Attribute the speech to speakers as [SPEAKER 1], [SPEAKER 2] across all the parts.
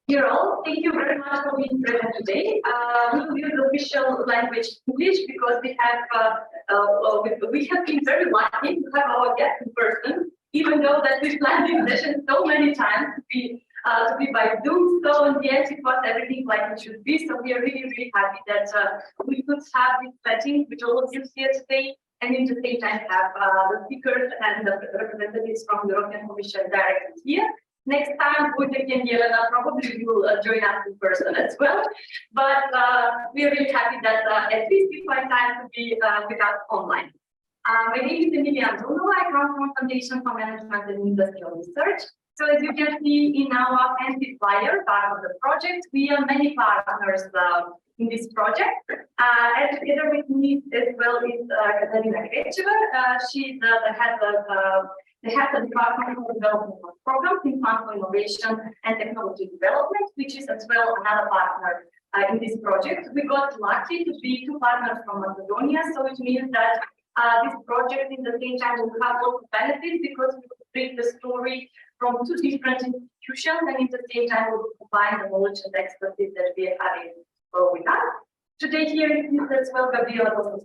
[SPEAKER 1] Dear all, thank you very much for being present today. We will use the official language English because we have been very lucky to have our guest in person, even though that we planned this session so many times to be by Zoom. So in the end, it was everything like it should be. So we are really happy that we could have this setting with all of you here today, and in the same time have the speakers and the representatives from the European Commission directly here. Next time, Wojtek and Jelena probably will join us in person as well. But we are really happy that at least we find time to be with us online. My name is Jelena Vidovic. I come from Foundation for Management and Industrial Research. So as you can see in our fancy flyer, part of the project, we are many partners in this project. And together with me as well is Jelena Vidovic. She's the head of the Department of Development Programs in Fund for Innovation and Technology Development, which is as well another partner in this project. We got lucky to be two partners from Macedonia, so it means that this project in the same time will have lots of benefits because we will bring the story from two different institutions, and in the same time we will combine the knowledge and expertise that we are having with us. Today here is as well Gabriela Vidovic,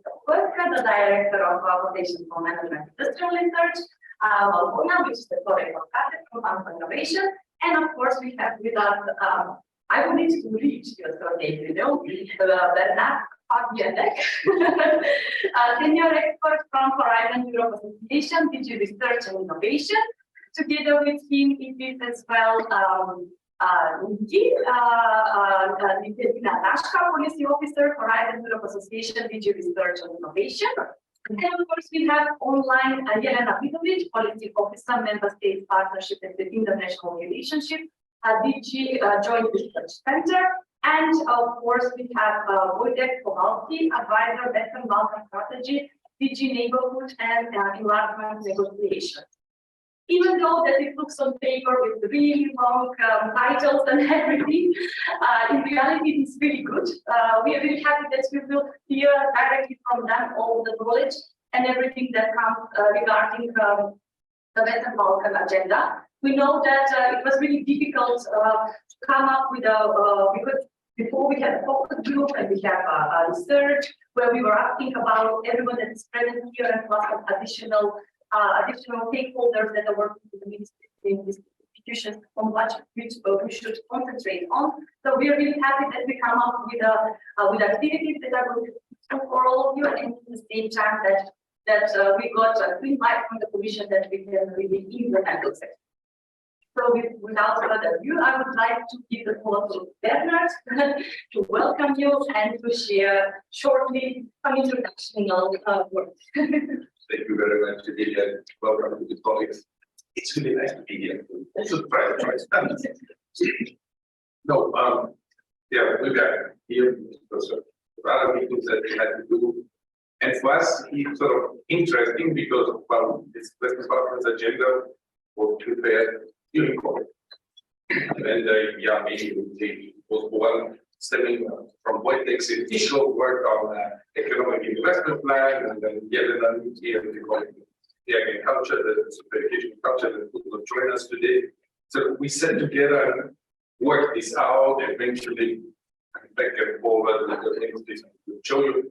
[SPEAKER 1] the Director of Foundation for Management and Industrial Research, Malvona, which is the Correct from Fund for Innovation, and of course we have with us, I will need to reach your surname, Bernhard, Fabianek, Senior Expert from Horizon Europe Association, DG Research and Innovation. Together with him, it is as well Nikelina, Naska, Policy Officer, Horizon Europe Association, DG Research and Innovation. And of course, we have online Jelena Vidovic, Policy Officer, Member States Partnership and International Relationship, DG Joint Research Center. And of course, we have Wojtek Kowalski, Advisor, Western Balkans Strategy, DG Neighborhood and Enlargement Negotiations. Even though that it looks on paper with really long titles and everything, in reality it's really good. We are really happy that we will hear directly from them all the knowledge and everything that comes regarding the Western Balkan agenda. We know that it was really difficult to come up with because before we had a focus group and we have a research where we were asking about everyone that is present here and plus additional stakeholders that are working with these institutions on what we should concentrate on. So we are really happy that we come up with activities that are going to for all of you, and at the same time that we got a green light from the Commission that we can really implement those. So without further ado, I would like to give the floor to Bernhard to welcome you and to share shortly some introductional words.
[SPEAKER 2] Thank you very much, Jelena. Welcome to the colleagues. It's really nice to be here. Also, try. No, yeah, we got here because of other meetings that we had to do. And for us, it's sort of interesting because, well, this Western Balkans agenda was prepared during COVID. And yeah, maybe it was one stemming from Wojtek's initial work on economic investment plan, and then Jelena here the agriculture, the verification culture that will join us today. So we sat together and worked this out, eventually back and forward with the things to show you.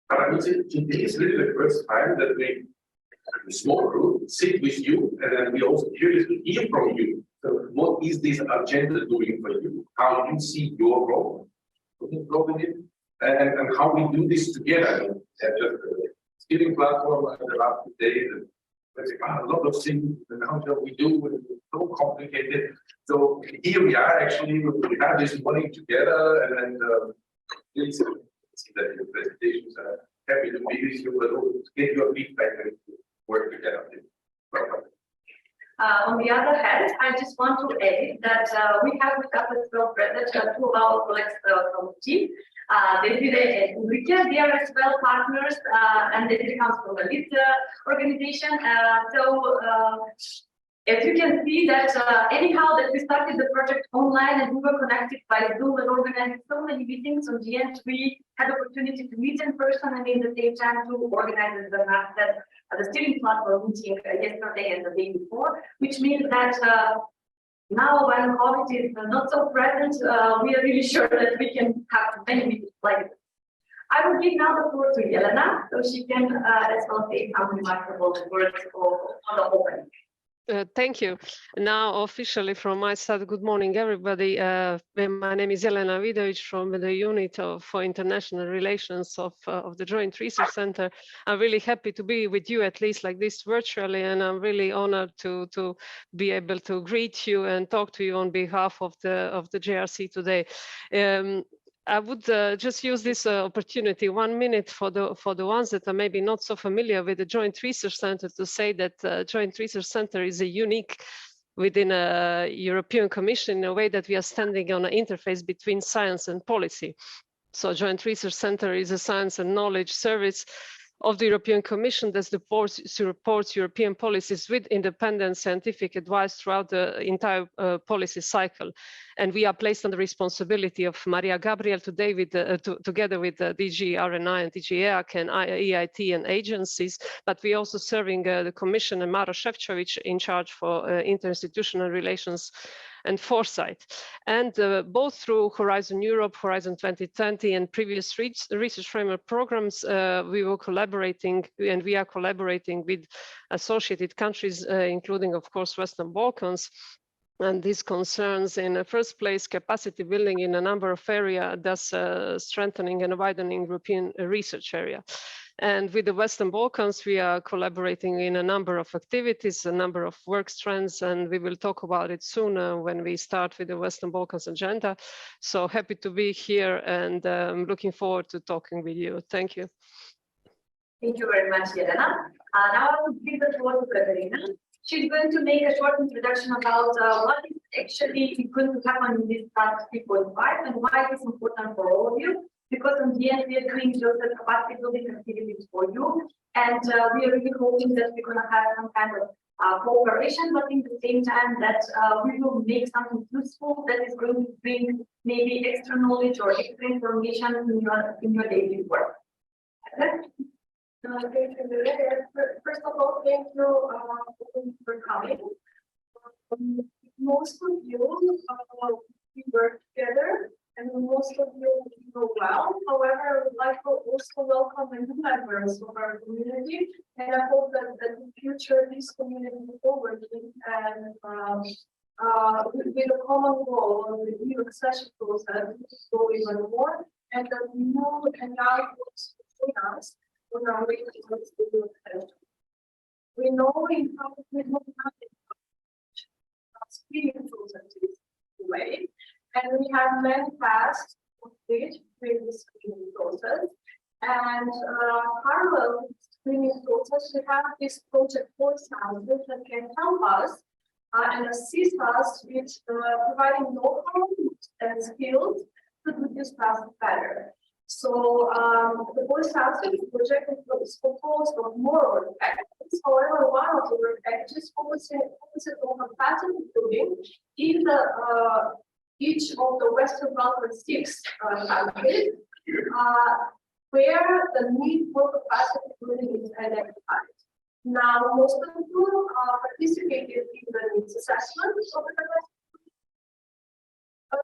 [SPEAKER 2] But I would say today is really the first time that we, a small group, sit with you, and then we also curious to hear from you. So what is this agenda doing for you? How you see your role in it, and how we do this together. Skilling platform the last day, a lot of things, and how we do it, it's so complicated. So here we are actually, we have this morning together, and then please see that your presentations are happy to be with you, but also get your feedback and work together. Welcome.
[SPEAKER 1] On the other hand, I just want to add that we have with us as well present two of our colleagues from the team, Desiree and Ulrike. They are as well partners, and Desiree comes from the LID organization. As you can see that anyhow that we started the project online and we were connected by Zoom and organizing so many meetings, on the end we had the opportunity to meet in person and in the same time to organize the steering platform meeting yesterday and the day before, which means that Now, when COVID is not so present, we are really sure that we can have many meetings like this. I will give now the floor to Jelena, so she can as well say some remarkable words on the opening.
[SPEAKER 3] Thank you. Now, officially from my side, good morning, everybody. My name is Jelena Vidovic from the Unit for International Relations of the Joint Research Center. I'm really happy to be with you, at least like this virtually, and I'm really honored to be able to greet you and talk to you on behalf of the JRC today. I would just use this opportunity 1 minute for the ones that are maybe not so familiar with the Joint Research Center to say that Joint Research Center is a unique within a European Commission in a way that we are standing on an interface between science and policy. So Joint Research Center is a science and knowledge service of the European Commission that supports European policies with independent scientific advice throughout the entire policy cycle. And we are placed on the responsibility of Maria Gabriel today together with DG RNI and DG EAC and EIT and agencies, but we also serving the Commission and Maro Šefčovič in charge for interinstitutional relations and foresight. And both through Horizon Europe, Horizon 2020 and previous research framework programs, we were collaborating and we are collaborating with associated countries, including of course Western Balkans. And this concerns in the first place capacity building in a number of areas, thus strengthening and widening European research area. And with the Western Balkans, we are collaborating in a number of activities, a number of work strands, and we will talk about it soon when we start with the Western Balkans agenda. So happy to be here and I'm looking forward to talking with you. Thank you.
[SPEAKER 1] Thank you very much, Jelena. Now I will give the floor to Katerina. She's going to make a short introduction about what is actually going to happen in this part 3.5 and why it is important for all of you. Because in the end, we are doing just the capacity building activities for you. And we are really hoping that we're going to have some kind of cooperation, but in the same time that we will make something useful that is going to bring maybe extra knowledge or extra information in your daily work. Okay?
[SPEAKER 4] Thank you. First of all, thank you for coming. Most of you, we work together. And most of you know well. However, I would like to also welcome new members of our community, and I hope that in the future this community will work and with a common goal on the new accession process to go even more, and that we know and now what's between us on our way towards the new accession. We know in how we know nothing about screening processes way. And we have many tasks to complete with the screening process. And parallel to the screening process, we have this project Foresight that can help us and assist us with providing know-how and skills to do this task better. So the Foresight project is composed of more work packages. However, one of the work packages focuses on capacity building in the each of the Western Balkans 6 countries, where the need for capacity building is identified. Now, most of you participated in the needs assessment of the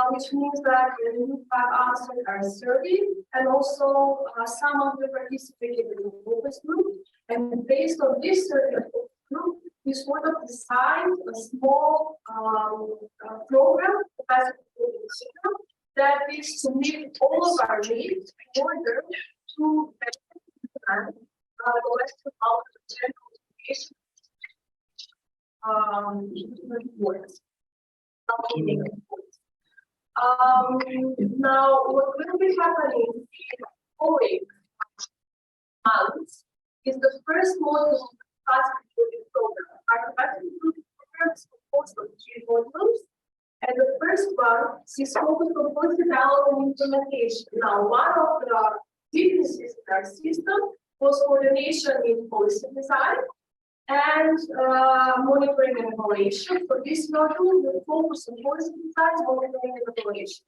[SPEAKER 4] which means that you have answered our survey, and also some of you participated in the focus group. And based on this survey group, we sort of designed a small program that is to meet all of our needs in order to better understand the Western Balkans reports. Now, what will be happening in the following months is the first module of the capacity building program. Our capacity building program is composed of 3 modules, and the first one is focused on policy development and implementation. Now, one of the weaknesses in our system was coordination in policy design and monitoring and evaluation. For this module, we focus on policy design, monitoring and evaluation.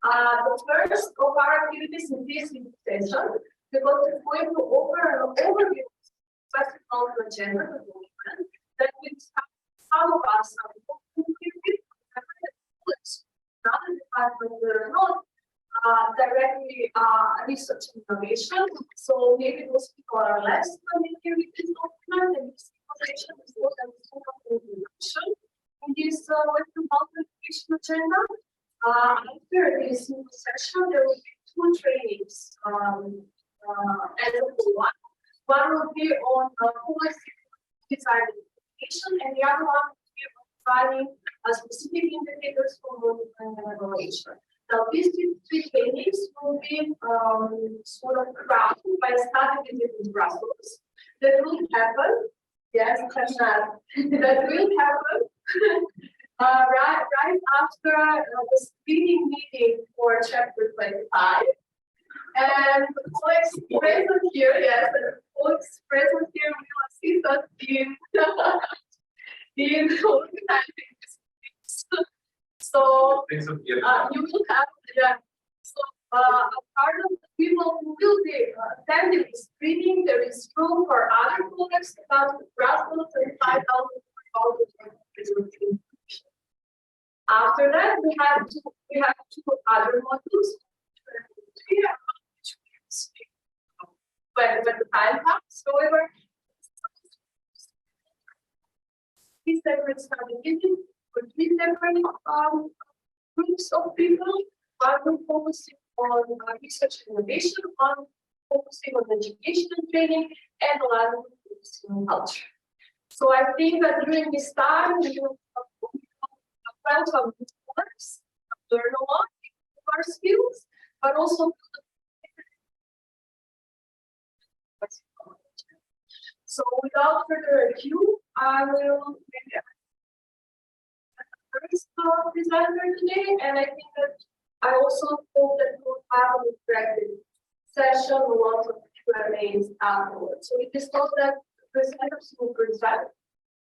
[SPEAKER 4] The first of our activities in this session, because it's going to offer an overview of the Western Balkan agenda development that will have some of us directly research and innovation. So maybe those people are less familiar with this document, and this information is more than innovation in this Western Balkan innovation agenda. After this new session, there will be 2 trainings as a one. One will be on policy design implementation, and the other one will be on providing specific indicators for monitoring and evaluation. Now, these 3 trainings will be sort of crafted by a study visit in Brussels. That will happen, yes, that will happen right after the screening meeting for chapter 25. And the colleagues present here, yes, the colleagues present here will assist us in organizing this. So you will have, yeah. So a part of the people who will be attending the screening, there is room for other colleagues to come to Brussels and 5,000 people. After that, we have 2 other modules. When the time comes, however, 3 separate study visits with 3 different groups of people. One will focusing on research and innovation, one focusing on education and training, and another will focusing on culture. So I think that during this time, we will have some course, learn a lot, improve our skills, but also. So without further ado, I will maybe first presenter today, and I think that I also hope that we'll have an interactive session, a lot of Q&As afterwards. So it is thought that presenters will present,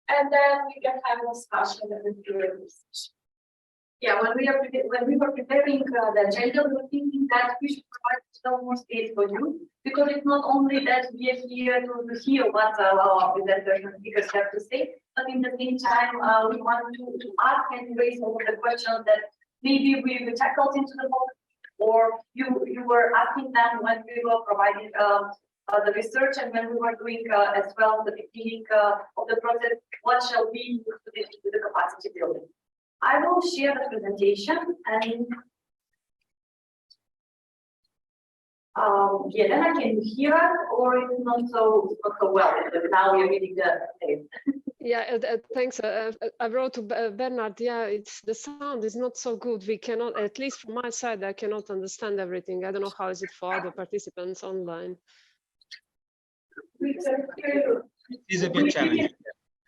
[SPEAKER 4] and then we can have a discussion and a Q&A session.
[SPEAKER 1] Yeah, when we were preparing the agenda, we were thinking that we should provide some more space for you, because it's not only that we are here to hear what our presenters and speakers have to say, but in the same time, we want to ask and raise all the questions that maybe we tackled into the book, or you were asking them when we were providing the research, and when we were doing as well the beginning of the process, what shall we do to the capacity building. I will share the presentation, and Jelena, can you hear us, or it's not so well? Now we are reading the tape.
[SPEAKER 3] Yeah, thanks. I wrote to Bernhard. Yeah, the sound is not so good. We cannot, at least from my side, I cannot understand everything. I don't know how is it for other participants online.
[SPEAKER 1] We can hear you.
[SPEAKER 5] It's a bit challenging.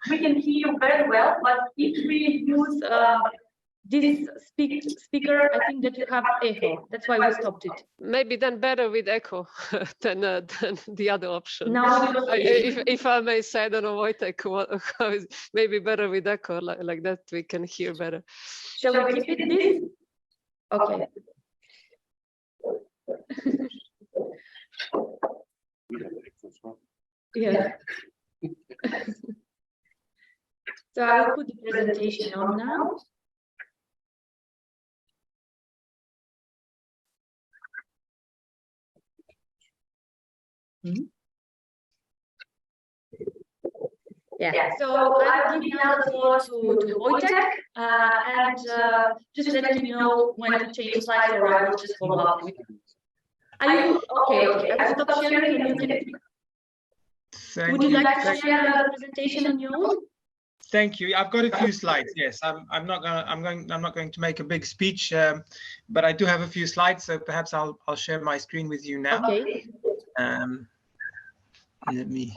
[SPEAKER 1] We can hear you very well, but if we use this speaker, I think that you have echo. That's why we stopped it.
[SPEAKER 3] Maybe then better with echo than the other option.
[SPEAKER 1] Now,
[SPEAKER 3] if I may say, I don't know, Wojtek, how is maybe better with echo, like that we can hear better.
[SPEAKER 1] Shall we keep it this? Okay.
[SPEAKER 3] Yeah.
[SPEAKER 1] So I will put the presentation on now. Yeah. So I'll give now the floor to Wojtek, and just let me know when to change slides, or I will just follow up with you. Are you okay? I will stop sharing, and you can. Would you like to share the presentation on your own?
[SPEAKER 5] Thank you. I've got a few slides. Yes, I'm not going to make a big speech, but I do have a few slides. So perhaps I'll share my screen with you now.
[SPEAKER 1] Okay.
[SPEAKER 5] Let me.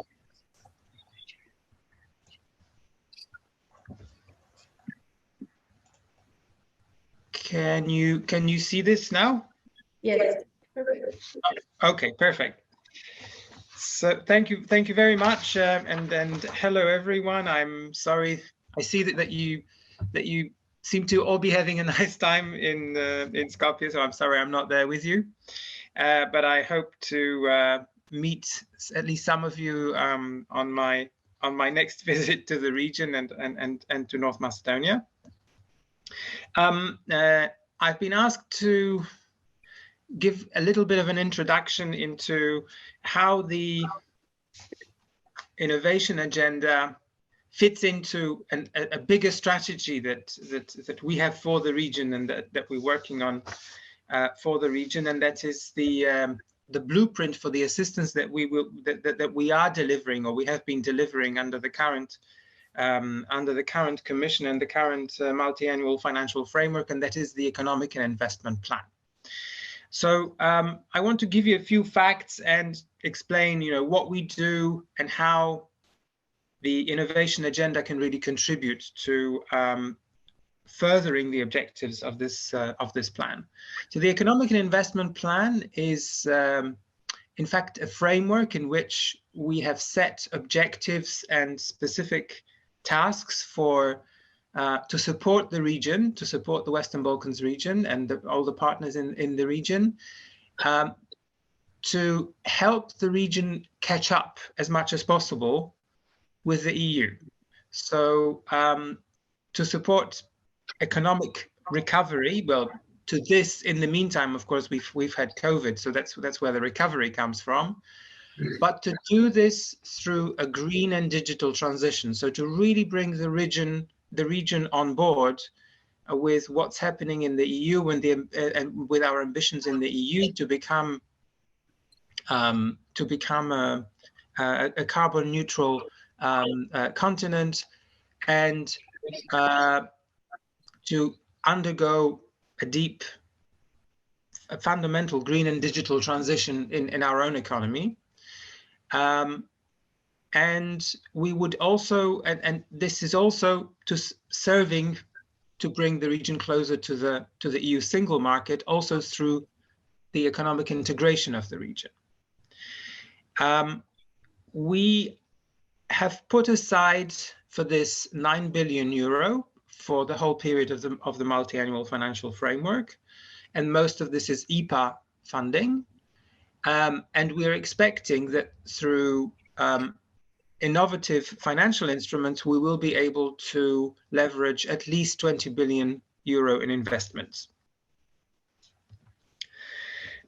[SPEAKER 5] Can you see this now?
[SPEAKER 1] Yes.
[SPEAKER 5] Okay, perfect. So thank you very much, and hello everyone. I'm sorry. I see that you seem to all be having a nice time in Skopje. So I'm sorry I'm not there with you, but I hope to meet at least some of you on my next visit to the region and to North Macedonia. I've been asked to give a little bit of an introduction into how the innovation agenda fits into a bigger strategy that we have for the region and that we're working on for the region, and that is the blueprint for the assistance that we are delivering, or we have been delivering under the current Commission and the current multi-annual financial framework, and that is the Economic and Investment Plan. So I want to give you a few facts and explain, what we do and how the innovation agenda can really contribute to furthering the objectives of this plan. So the Economic and Investment Plan is, in fact, a framework in which we have set objectives and specific tasks for to support the region, to support the Western Balkans region and all the partners in the region, to help the region catch up as much as possible with the EU. So to support economic recovery, well, to this, in the meantime, of course, we've had COVID, so that's where the recovery comes from. But to do this through a green and digital transition, so to really bring the region on board with what's happening in the EU and with our ambitions in the EU to become a carbon neutral continent, and to undergo a fundamental green and digital transition in our own economy. And we would also, and this is also serving to bring the region closer to the EU single market, also through the economic integration of the region. We have put aside for this 9 billion euro for the whole period of the multi-annual financial framework, and most of this is IPA funding. And we're expecting that through innovative financial instruments, we will be able to leverage at least 20 billion euro in investments.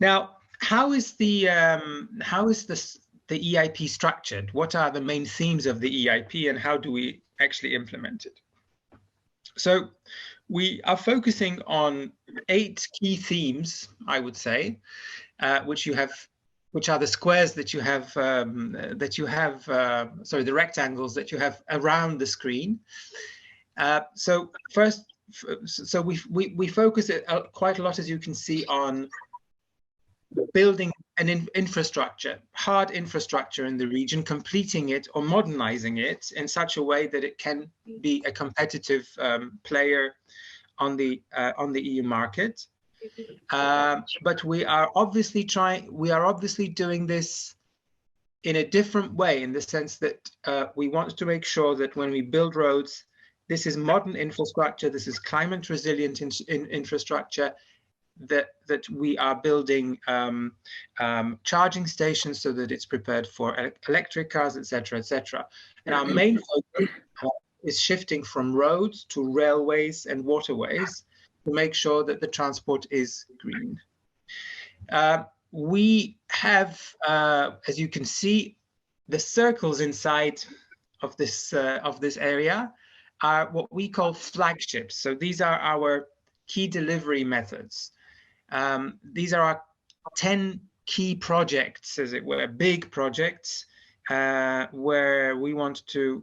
[SPEAKER 5] Now, how is the EIP structured? What are the main themes of the EIP, and how do we actually implement it? So we are focusing on 8 key themes, I would say, which are the squares that you have, sorry, the rectangles that you have around the screen. So first, so we focus quite a lot, as you can see, on building an infrastructure, hard infrastructure in the region, completing it or modernizing it in such a way that it can be a competitive player on the EU market. But we are obviously doing this in a different way, in the sense that we want to make sure that when we build roads, this is modern infrastructure, this is climate resilient infrastructure, that we are building charging stations so that it's prepared for electric cars, etc., etc. And our main focus is shifting from roads to railways and waterways to make sure that the transport is green. We have, as you can see, the circles inside of this area are what we call flagships. So these are our key delivery methods. These are our 10 key projects, as it were, big projects, where we want to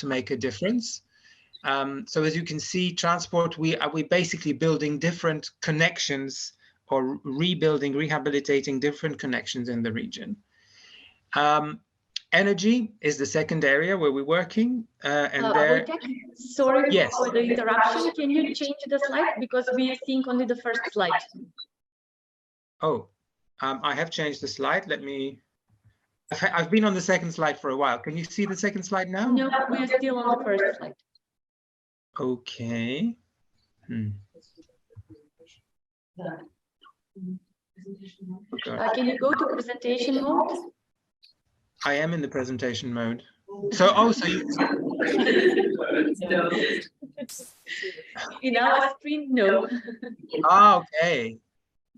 [SPEAKER 5] make a difference. So as you can see, transport, we basically building different connections, or rehabilitating different connections in the region. Energy is the second area where we're working, and there.
[SPEAKER 6] Sorry,
[SPEAKER 5] yes,
[SPEAKER 6] for the interruption. Can you change the slide, because we are seeing only the first slide?
[SPEAKER 5] Oh, I have changed the slide. Let me. I've been on the second slide for a while. Can you see the second slide now?
[SPEAKER 6] No, we are still on the first slide.
[SPEAKER 5] Okay. Okay.
[SPEAKER 6] Can you go to presentation mode?
[SPEAKER 5] I am in the presentation mode. So, so you.
[SPEAKER 6] In our screen, no.
[SPEAKER 5] Oh, okay.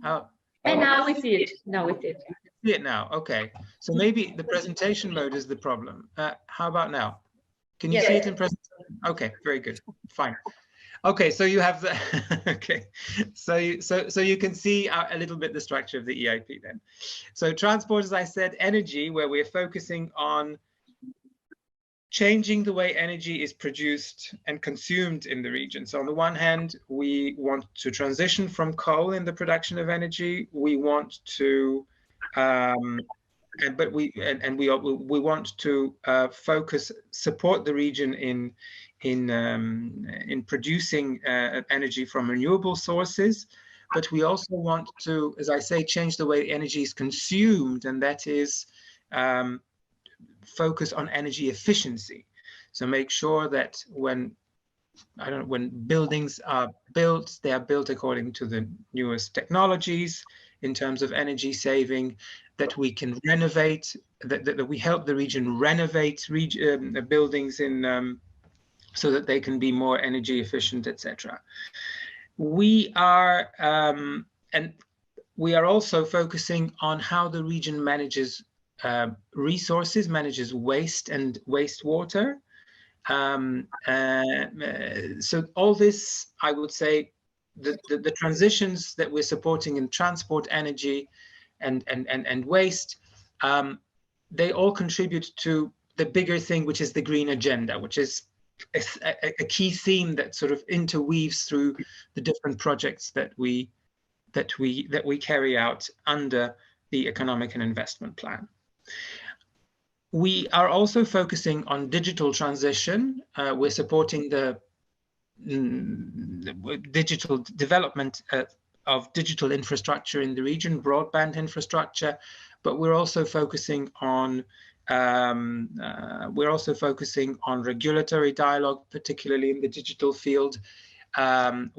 [SPEAKER 5] Oh,
[SPEAKER 6] And now we see it. Now we see it.
[SPEAKER 5] See it now. Okay. So maybe the presentation mode is the problem. How about now? Can you see it in presentation? Okay, very good. Fine. Okay, so you have the okay. So you can see a little bit the structure of the EIP then. So transport, as I said, energy, where we're focusing on changing the way energy is produced and consumed in the region. So on the one hand, we want to transition from coal in the production of energy. We want to, we want to support the region in producing energy from renewable sources. But we also want to, as I say, change the way energy is consumed, and that is focus on energy efficiency. So make sure that when buildings are built, they are built according to the newest technologies in terms of energy saving, that we can renovate, that we help the region renovate buildings in so that they can be more energy efficient, etc. We are also focusing on how the region manages resources, manages waste and wastewater. So all this, I would say, the transitions that we're supporting in transport, energy, and waste, they all contribute to the bigger thing, which is the green agenda, which is a key theme that sort of interweaves through the different projects that we carry out under the economic and investment plan. We are also focusing on digital transition. We're supporting the digital development of digital infrastructure in the region, broadband infrastructure, but we're also focusing on regulatory dialogue, particularly in the digital field. One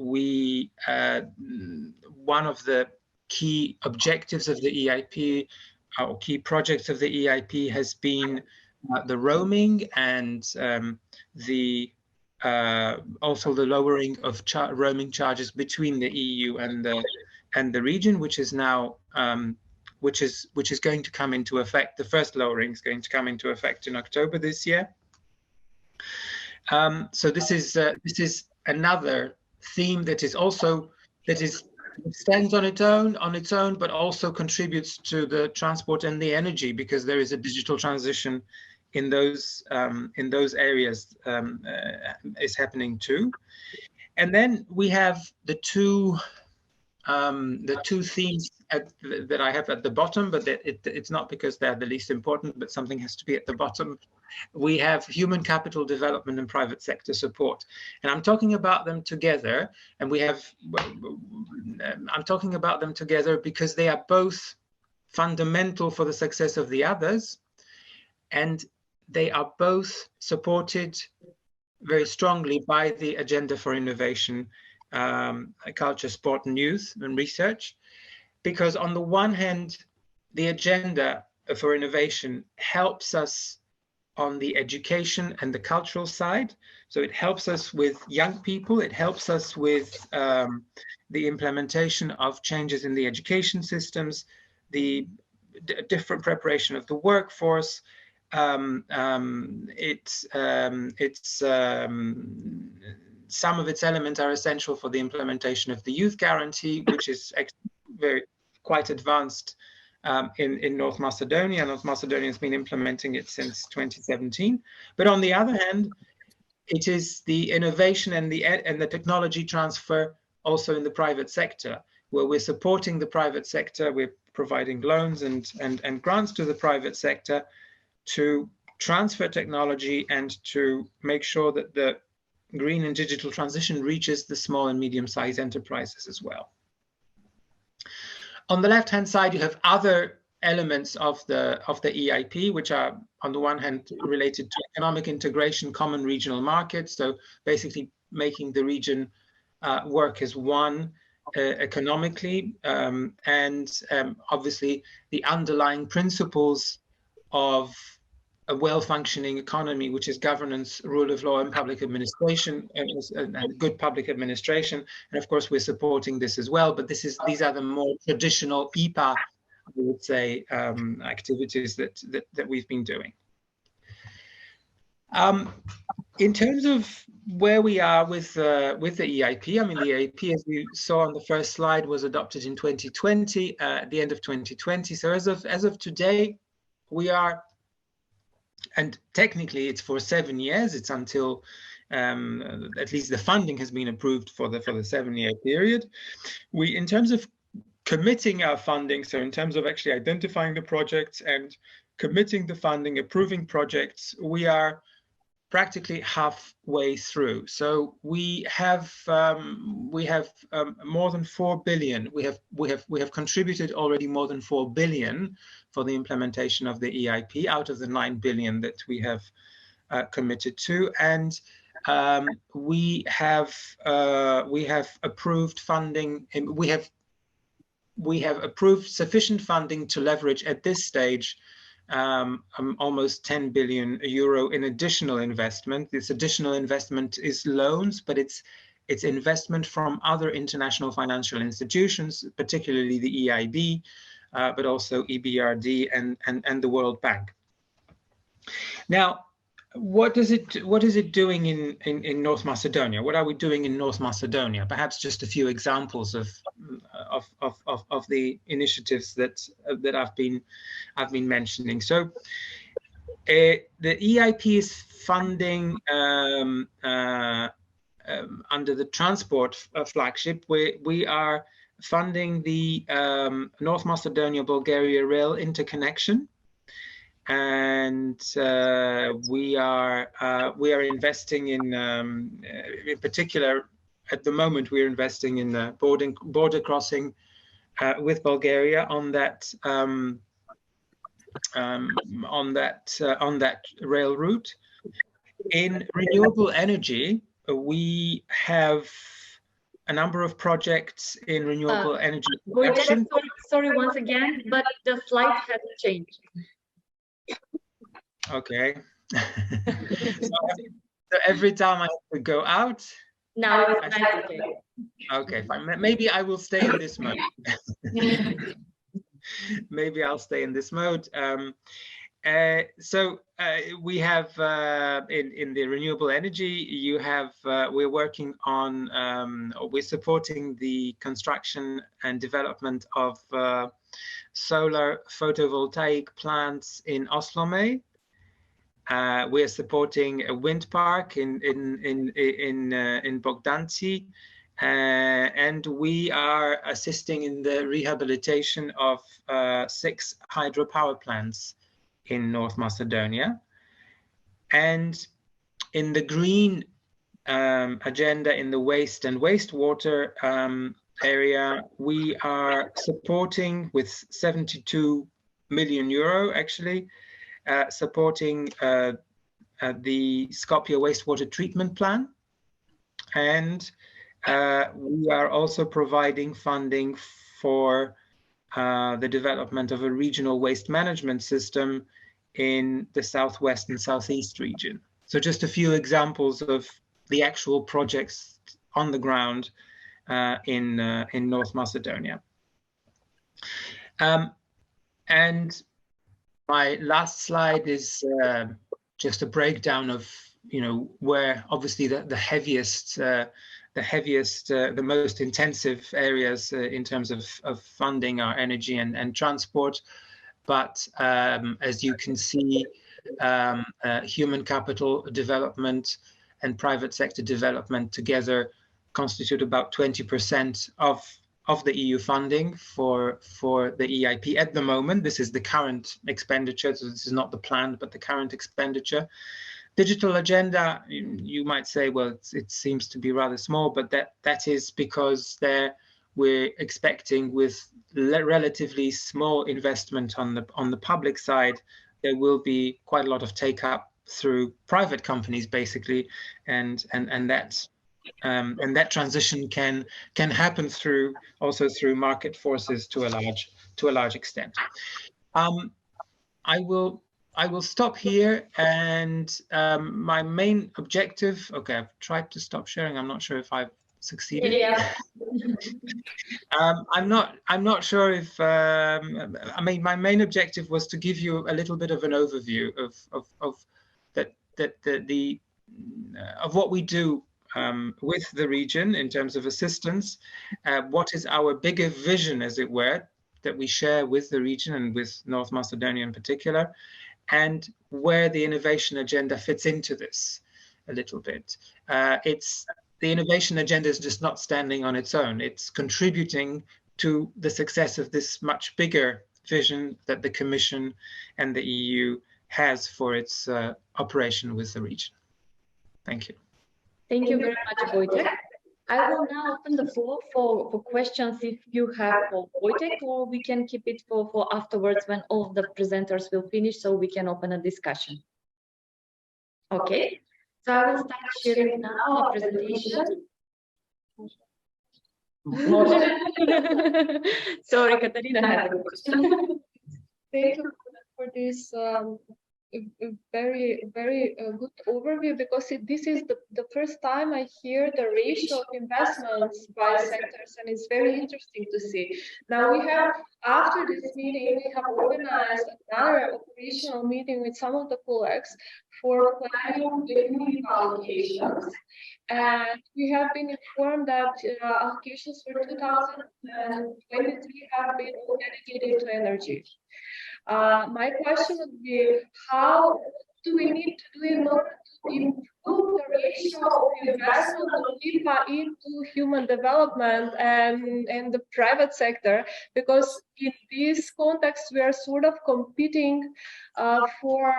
[SPEAKER 5] of the key objectives of the EIP, or key projects of the EIP, has been the roaming and also the lowering of roaming charges between the EU and the region, which is now which is going to come into effect. The first lowering is going to come into effect in October this year. So this is another theme that stands on its own, but also contributes to the transport and the energy, because there is a digital transition in those areas is happening too. And then we have the two themes that I have at the bottom, but it's not because they're the least important, but something has to be at the bottom. We have human capital development and private sector support, and I'm talking about them together. And I'm talking about them together because they are both fundamental for the success of the others, and they are both supported very strongly by the Agenda for Innovation, Culture, Sport and Youth and Research. Because on the one hand, the Agenda for Innovation helps us on the education and the cultural side. So it helps us with young people, it helps us with the implementation of changes in the education systems, the different preparation of the workforce. Some of its elements are essential for the implementation of the youth guarantee, which is quite advanced in North Macedonia. North Macedonia has been implementing it since 2017. But on the other hand, it is the innovation and the technology transfer also in the private sector, where we're supporting the private sector. We're providing loans and grants to the private sector to transfer technology and to make sure that the green and digital transition reaches the small and medium-sized enterprises as well. On the left-hand side, you have other elements of the EIP, which are on the one hand related to economic integration, common regional markets, so basically making the region work as one economically, and obviously the underlying principles of a well-functioning economy, which is governance, rule of law, and public administration, and good public administration. And of course, we're supporting this as well. But these are the more traditional EPA, I would say, activities that we've been doing. In terms of where we are with the EIP, I mean, the EIP, as you saw on the first slide, was adopted in 2020, at the end of 2020. So as of today, we are, and technically it's for 7 years. It's until at least the funding has been approved for the 7-year period. We, in terms of committing our funding, so in terms of actually identifying the projects and committing the funding, approving projects, we are practically halfway through. So we have more than 4 billion. We have contributed already more than 4 billion for the implementation of the EIP out of the 9 billion that we have committed to, and we have approved funding. We have approved sufficient funding to leverage at this stage almost 10 billion euro in additional investment. This additional investment is loans, but it's investment from other international financial institutions, particularly the EIB, but also EBRD and the World Bank. Now, what is it doing in North Macedonia? What are we doing in North Macedonia? Perhaps just a few examples of the initiatives that I've been mentioning. So the EIP is funding under the transport flagship. We are funding the North Macedonia-Bulgaria rail interconnection. And we are investing in particular, at the moment, we're investing in the border crossing with Bulgaria on that rail route. In renewable energy, we have a number of projects in renewable energy production.
[SPEAKER 6] Sorry once again, but the slide has changed.
[SPEAKER 5] Okay. So every time I have to go out.
[SPEAKER 6] Now it's okay.
[SPEAKER 5] Okay, fine. Maybe I will stay in this mode. Maybe I'll stay in this mode. So we have in the renewable energy, you have we're working on we're supporting the construction and development of solar photovoltaic plants in Oslome. We're supporting a wind park in Bogdanci, and we are assisting in the rehabilitation of 6 hydropower plants in North Macedonia. And in the green agenda, in the waste and wastewater area, we are supporting with 72 million euro, actually, supporting the Skopje wastewater treatment plan. And we are also providing funding for the development of a regional waste management system in the southwest and southeast region. So just a few examples of the actual projects on the ground in North Macedonia. And my last slide is just a breakdown of, where obviously the most intensive areas in terms of funding are energy and transport. But as you can see, human capital development and private sector development together constitute about 20% of the EU funding for the EIP at the moment. This is the current expenditure, so this is not the planned, but the current expenditure. Digital agenda, you might say, well, it seems to be rather small, but that is because we're expecting, with relatively small investment on the public side, there will be quite a lot of take up through private companies, basically, and that transition can happen through market forces to a large extent. I will I will stop here, and my main objective. Okay, I've tried to stop sharing. I'm not sure if I've succeeded.
[SPEAKER 6] Yeah.
[SPEAKER 5] I'm not sure if. I mean, my main objective was to give you a little bit of an overview of what we do with the region in terms of assistance. What is our bigger vision, as it were, that we share with the region and with North Macedonia in particular, and where the innovation agenda fits into this a little bit. The innovation agenda is just not standing on its own. It's contributing to the success of this much bigger vision that the Commission and the EU has for its operation with the region. Thank you.
[SPEAKER 6] Thank you very much, Wojtek. I will now open the floor for questions if you have for Wojtek, or we can keep it for afterwards when all of the presenters will finish, so we can open a discussion. Okay, so I will start sharing now a presentation. Sorry, Katarina had a question.
[SPEAKER 4] Thank you for this very good overview, because this is the first time I hear the ratio of investments by sectors, and it's very interesting to see. Now we have, after this meeting, we have organized another operational meeting with some of the colleagues for planning the new allocations. And we have been informed that allocations for 2023 have been dedicated to energy. My question would be, how do we need to do in order to improve the ratio of investment of IPA into human development and the private sector? Because in this context, we are sort of competing for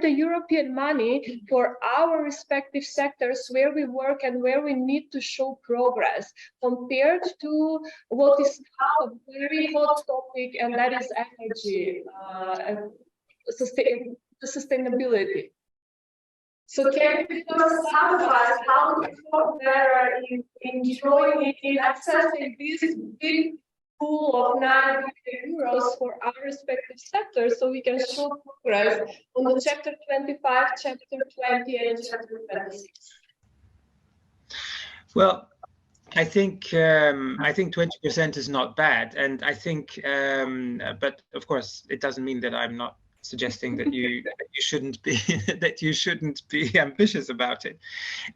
[SPEAKER 4] the European money for our respective sectors where we work and where we need to show progress, compared to what is now a very hot topic, and that is energy and sustainability. So can you summarize how we work better in showing it, in accessing this big pool of 9 billion euros for our respective sectors, so we can show progress on the chapter 25, chapter 20, and chapter 26?
[SPEAKER 5] Well, I think 20% is not bad, and I think, but of course, it doesn't mean that I'm not suggesting that you shouldn't be ambitious about it.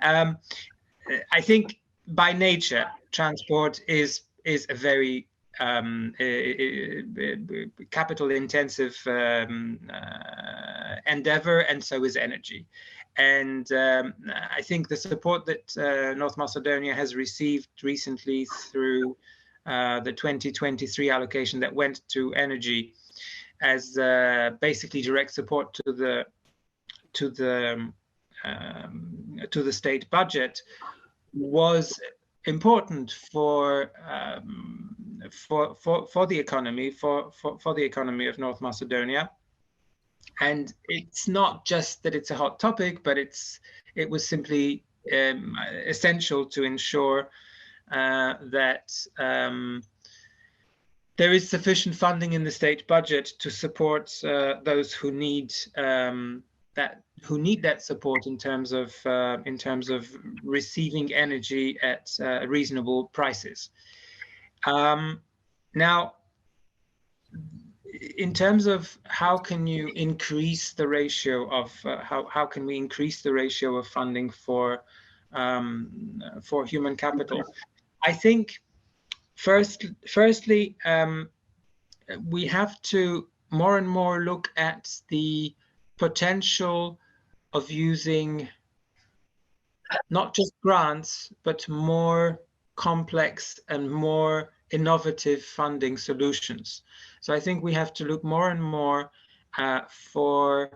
[SPEAKER 5] I think by nature, transport is a very capital-intensive endeavor, and so is energy. And I think the support that North Macedonia has received recently through the 2023 allocation that went to energy as basically direct support to the state budget was important for the economy of North Macedonia. And it's not just that it's a hot topic, but it was simply essential to ensure that there is sufficient funding in the state budget to support those who need that support in terms of receiving energy at reasonable prices. Now, in terms of how can you increase the ratio of how can we increase the ratio of funding for human capital, I think firstly we have to more and more look at the potential of using not just grants but more complex and more innovative funding solutions. So I think we have to look more and more for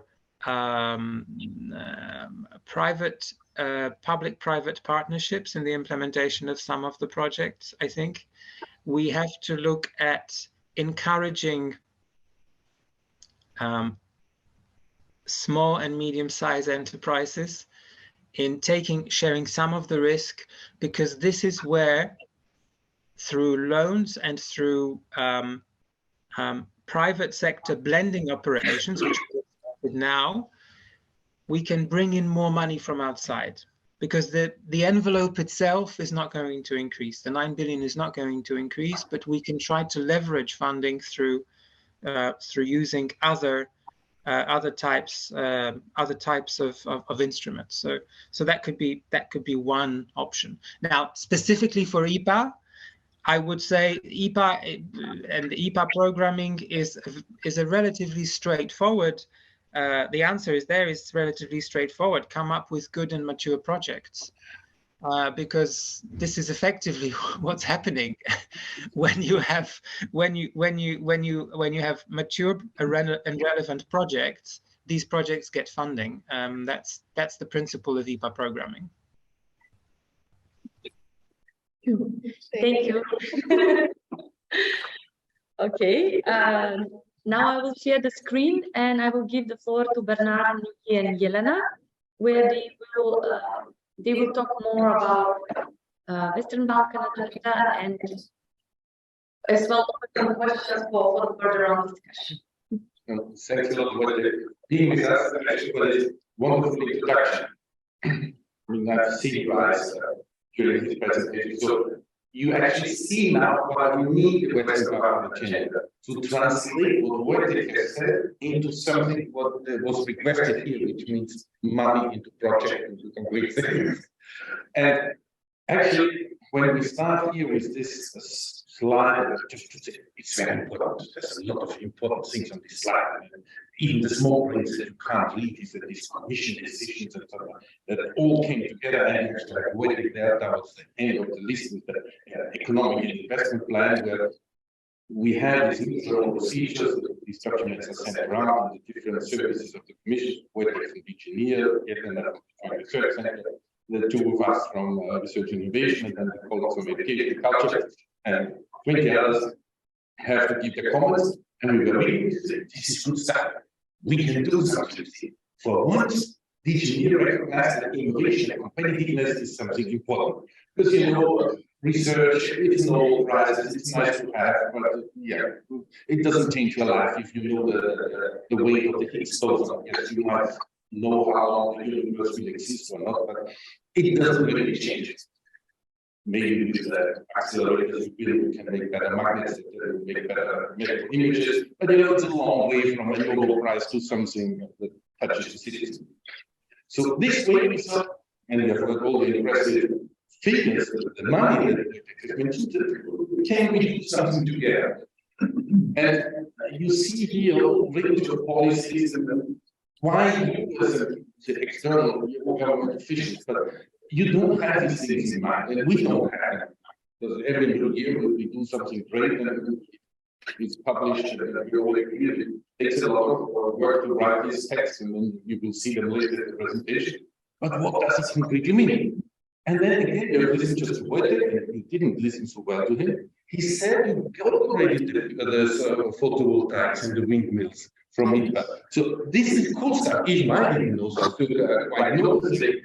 [SPEAKER 5] public-private partnerships in the implementation of some of the projects. I think we have to look at encouraging small and medium-sized enterprises in sharing some of the risk, because this is where, through loans and through private sector blending operations, which we've started now, we can bring in more money from outside, because the envelope itself is not going to increase. The 9 billion is not going to increase, but we can try to leverage funding through using other types of instruments. So that could be one option. Now, specifically for IPA, I would say IPA and the IPA programming is a relatively straightforward. The answer is relatively straightforward. Come up with good and mature projects, because this is effectively what's happening when you have mature and relevant projects. These projects get funding. That's the principle of IPA programming.
[SPEAKER 6] Thank you. Okay. Now I will share the screen and I will give the floor to Bernhard, Niki, and Jelena, where they will talk more about Western Balkan agenda and as well open questions for the further round discussion.
[SPEAKER 7] Thanks a lot for being with us, actually, for this wonderful introduction. I mean, I've seen you guys during this presentation. So you actually see now why we need the Western Balkan agenda to translate what Wojtek has said into something what was requested here, which means money into projects, into concrete things. And actually, when we start here with this slide, just to say it's very important. There's a lot of important things on this slide. Even the small things that you can't read is that these commission decisions and so on, that all came together and it's like waiting there towards the end of the list with the economic and investment plan, where we have these internal procedures, these documents are sent around to the different services of the commission, whether it's an engineer, Jelena from the research center, the two of us from research and innovation, and then the colleagues from education and culture, and 20 others have to give their comments, and we were reading this is good stuff. We can do something. For once, the engineer recognized that innovation and competitiveness is something important. Because research, it's an old prize, it's nice to have, but yeah, it doesn't change your life if you know the weight of the Higgs boson. Yes, you might know how long the universe will exist or not, but it doesn't really change it. Maybe with the accelerators we can make better magnets, make better medical images, but it's a long way from a Nobel Prize to something that touches the citizen. So this way we saw, and we have got all the impressive figures, the money that has mentioned, can we do something together? And you see here regulatory policies and why you as the external government officials, but you don't have these things in mind, and we don't have them. Because every year we do something great and it's published, and we all agree it takes a lot of work to write these texts, and then you will see them later in the presentation. But what does it concretely mean? And then again, you listen just to Wojtek, and you didn't listen so well to him. He said you got already the photovoltaics and the windmills from IPA. So this is cool stuff. Even I didn't know so. I know to say,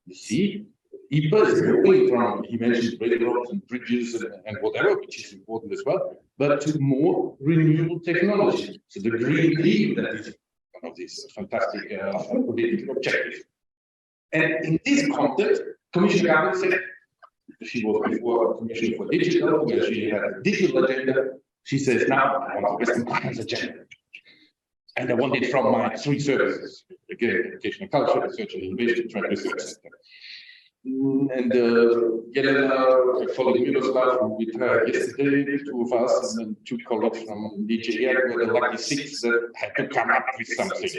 [SPEAKER 7] you see, IPA is going from, he mentioned railroads and bridges and whatever, which is important as well, but to more renewable technology. So the Green Deal, that is one of these fantastic political objectives. And in this context, Commissioner Gabriel said, she was before Commissioner for Digital, where she had a digital agenda. She says, now I want a Western Balkans agenda. And I want it from my three services, again, education and culture, research and innovation, trade research center. And Jelena followed Miroslav with her yesterday, two of us, and then two colleagues from DJR were the lucky six that had to come up with something.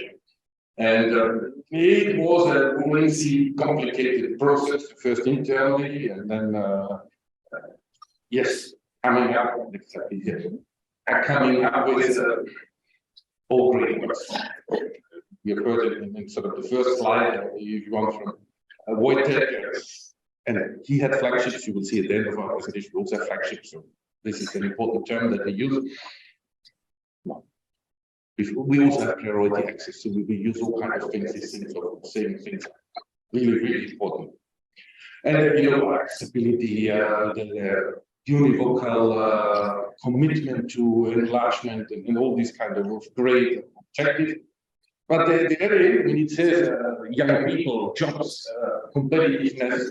[SPEAKER 7] And it was a lengthy, complicated process, first internally, and then, yes, coming up with all great works. You heard it in sort of the first slide, if you want, from Wojtek, and he had flagships. You will see at the end of our presentation, we also have flagships. So this is an important term that we use. We also have priority access, so we use all kinds of things, these things of same things, really, really important. And stability, the univocal commitment to enlargement and all these kind of great objectives. But at the other end, when it says young people, jobs, competitiveness,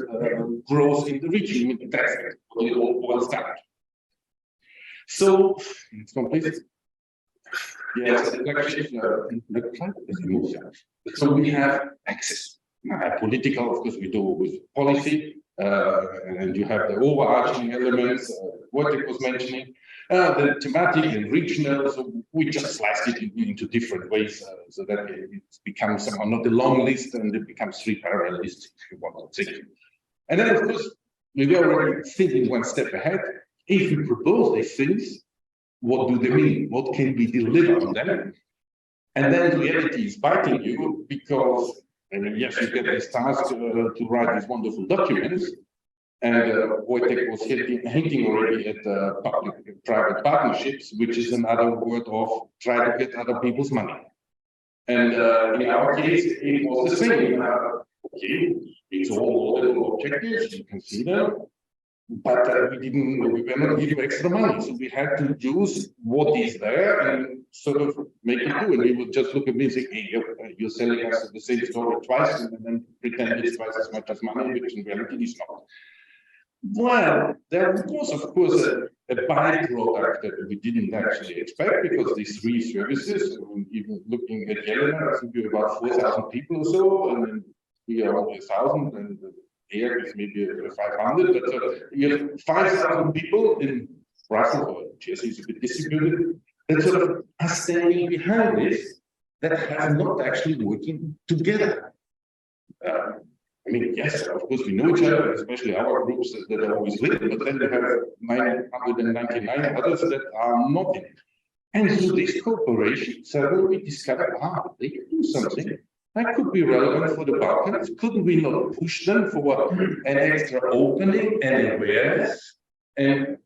[SPEAKER 7] growth in the region, that's what it all boils down to. So, it's complete. Yes, so we have access. Political, of course, we do with policy, and you have the overarching elements, Wojtek was mentioning, the thematic and regional, so we just sliced it into different ways so that it becomes somehow not a long list and it becomes 3 parallel lists, if you want to think. And then, of course, we were already thinking one step ahead. If we propose these things, what do they mean? What can we deliver on them? And then reality is biting you because, yes, you get this task to write these wonderful documents. And Wojtek was hinting already at public-private partnerships, which is another word of try to get other people's money. And in our case, it was the same. Okay, it's all little objectives, you can see them, but we were not given extra money, so we had to use what is there and sort of make it do. And we would just look at me and say, hey, you're selling us the same story twice, and then pretend it's twice as much as money, which in reality is not. Well, there was, of course, a byproduct that we didn't actually expect, because these 3 services, even looking at Jelena, I think we're about 4,000 people or so, and then we are only 1,000, and here is maybe 500, but you have 5,000 people in Brussels, or Jersey is a bit distributed, that sort of are standing behind this, that have not actually working together. I mean, yes, of course, we know each other, especially our groups that are always linked, but then we have 999 others that are not in it. And through this cooperation, suddenly we discovered, they can do something that could be relevant for the Balkans. Couldn't we not push them for an extra opening and awareness? And at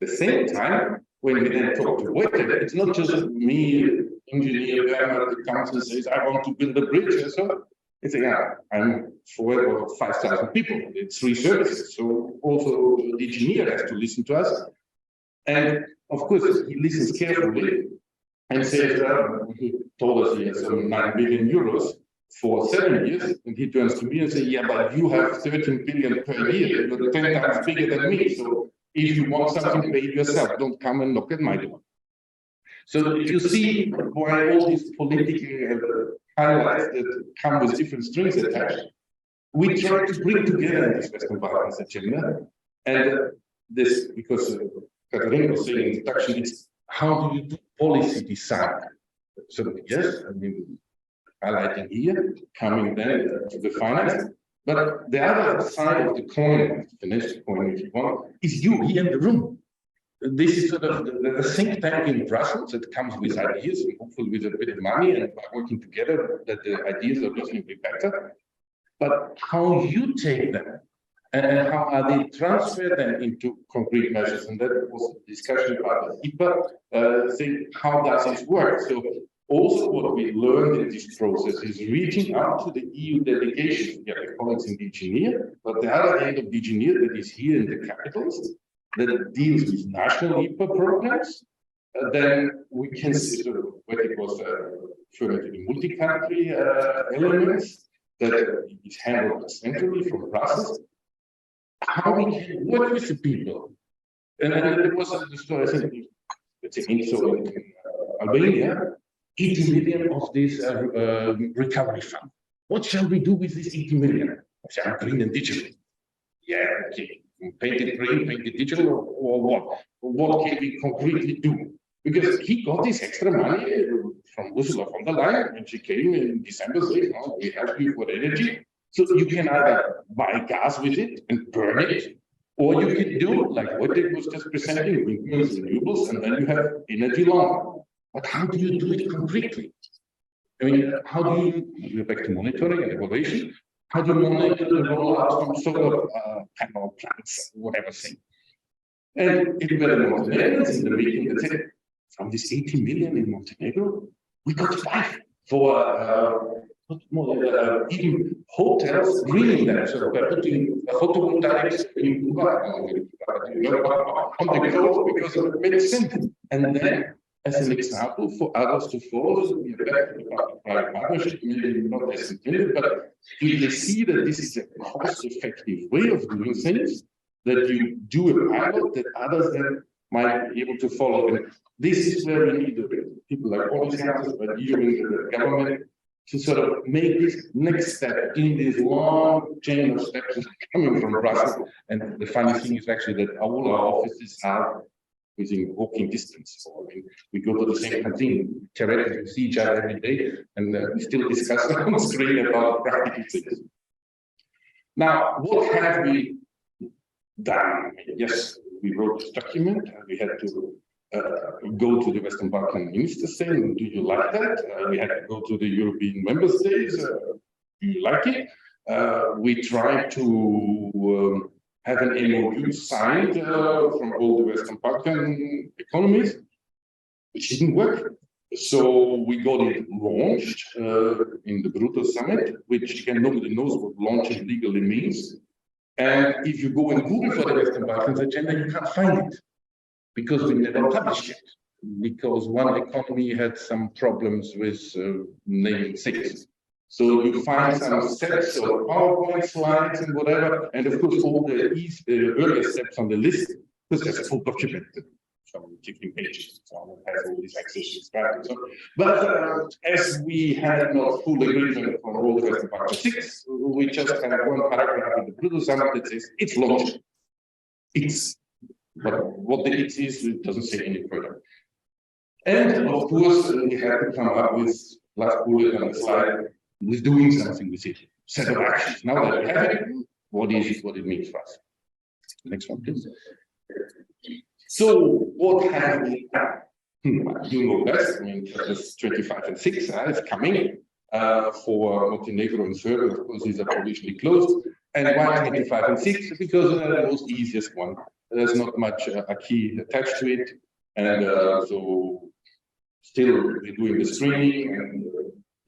[SPEAKER 7] the same time, when we then talk to Wojtek, it's not just me, engineer Bernhard, that comes and says, I want to build a bridge or so. It's I'm for 5,000 people, it's 3 services. So also the engineer has to listen to us. And of course, he listens carefully and says, he told us he has some 9 billion euros for 7 years. And he turns to me and says, yeah, but you have 13 billion per year. You're 10 times bigger than me. So if you want something, pay it yourself. Don't come and knock at my door. So you see why all these political highlights that come with different strings attached, we try to bring together this Western Balkans agenda. And this, because Katarina was saying in the introduction, it's how do you do policy design? So yes, I mean, highlighting here, coming then to the finance. But the other side of the coin, the financial coin, if you want, is you here in the room. This is sort of the think tank in Brussels that comes with ideas, and hopefully with a bit of money and by working together, that the ideas are reasonably better. But how you take them and how are they transferred then into concrete measures? And that was a discussion about the IPA thing. How does this work? So also what we learned in this process is reaching out to the EU delegations. We have the colleagues in the engineer, but the other end of the engineer that is here in the capitals, that deals with national IPA programs, then we can see what it was referring to the multi-country elements that is handled centrally from Brussels. How we can work with the people. And there was the story, I think, it's in Albania, 80 million of this recovery fund. What shall we do with this 80 million? Green and digital. Yeah, okay. Paint it green, paint it digital, or what? What can we concretely do? Because he got this extra money from Ursula von der Leyen when she came in December saying, oh, we help you for energy. So you can either buy gas with it and burn it, or you can do like Wojtek was just presenting, windmills, renewables, and then you have energy longer. But how do you do it concretely? I mean, how do you, back to monitoring and evaluation, how do you monitor the rollout from solar panel plants, whatever thing? And it were the Montenegrins in the meeting that said, from this 80 million in Montenegro, we got 5 for even hotels greening them. So they're putting photovoltaics in on the coast because it makes sense. And then, as an example for others to follow, we are back to the public-private partnership, maybe not as intended, but if they see that this is a cost-effective way of doing things, that you do a pilot that others then might be able to follow. And this is where we need people like policy houses, but you in the government to sort of make this next step in this long chain of steps coming from Brussels. And the funny thing is actually that all our offices are within walking distance. I mean, we go to the same canteen, theoretically we see each other every day, and we still discuss on screen about practical things. Now, what have we done? Yes, we wrote this document, and we had to go to the Western Balkan ministers saying, do you like that? We had to go to the European member states, do you like it? We tried to have an MOU signed from all the Western Balkan economies, which didn't work. So we got it launched in the Brutal Summit, which again, nobody knows what launching legally means. And if you go and Google for the Western Balkans agenda, you can't find it because we never published it. Because one economy had some problems with naming things. So you find some steps or PowerPoint slides and whatever, and of course all the earlier steps on the list, because there's a full document, some 15 pages, so it has all these accesses, right? So, but as we had not full agreement on all the Western Balkans 6, we just had one paragraph in the Brutal Summit that says it's launched. It's, but what the it is, it doesn't say any further. And of course, we had to come up with last bullet on the slide. With doing something with it, set of actions. Now that we have it, what it means for us. Next one, please. So, what have we done? You know best. I mean, this 25 and 6 is coming for Montenegro and Serbia. Of course, these are provisionally closed. And why 25 and 6? Because the most easiest one. There's not much acquis attached to it, and so still we're doing the screening and.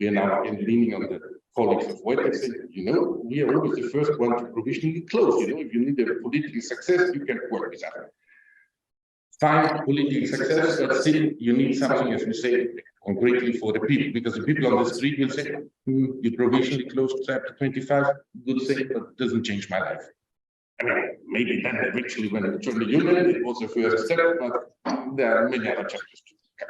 [SPEAKER 7] We are now leaning on the colleagues of Wojtek saying, you know, we are always the first one to provisionally close. You know, if you need a political success, you can work with that. Find political success, but still you need something, as we say, concretely for the people, because the people on the street will say, you provisionally closed chapter 25, good thing, but it doesn't change my life. I mean, maybe then eventually when it joined the union, it was a first step, but there are many other chapters to come.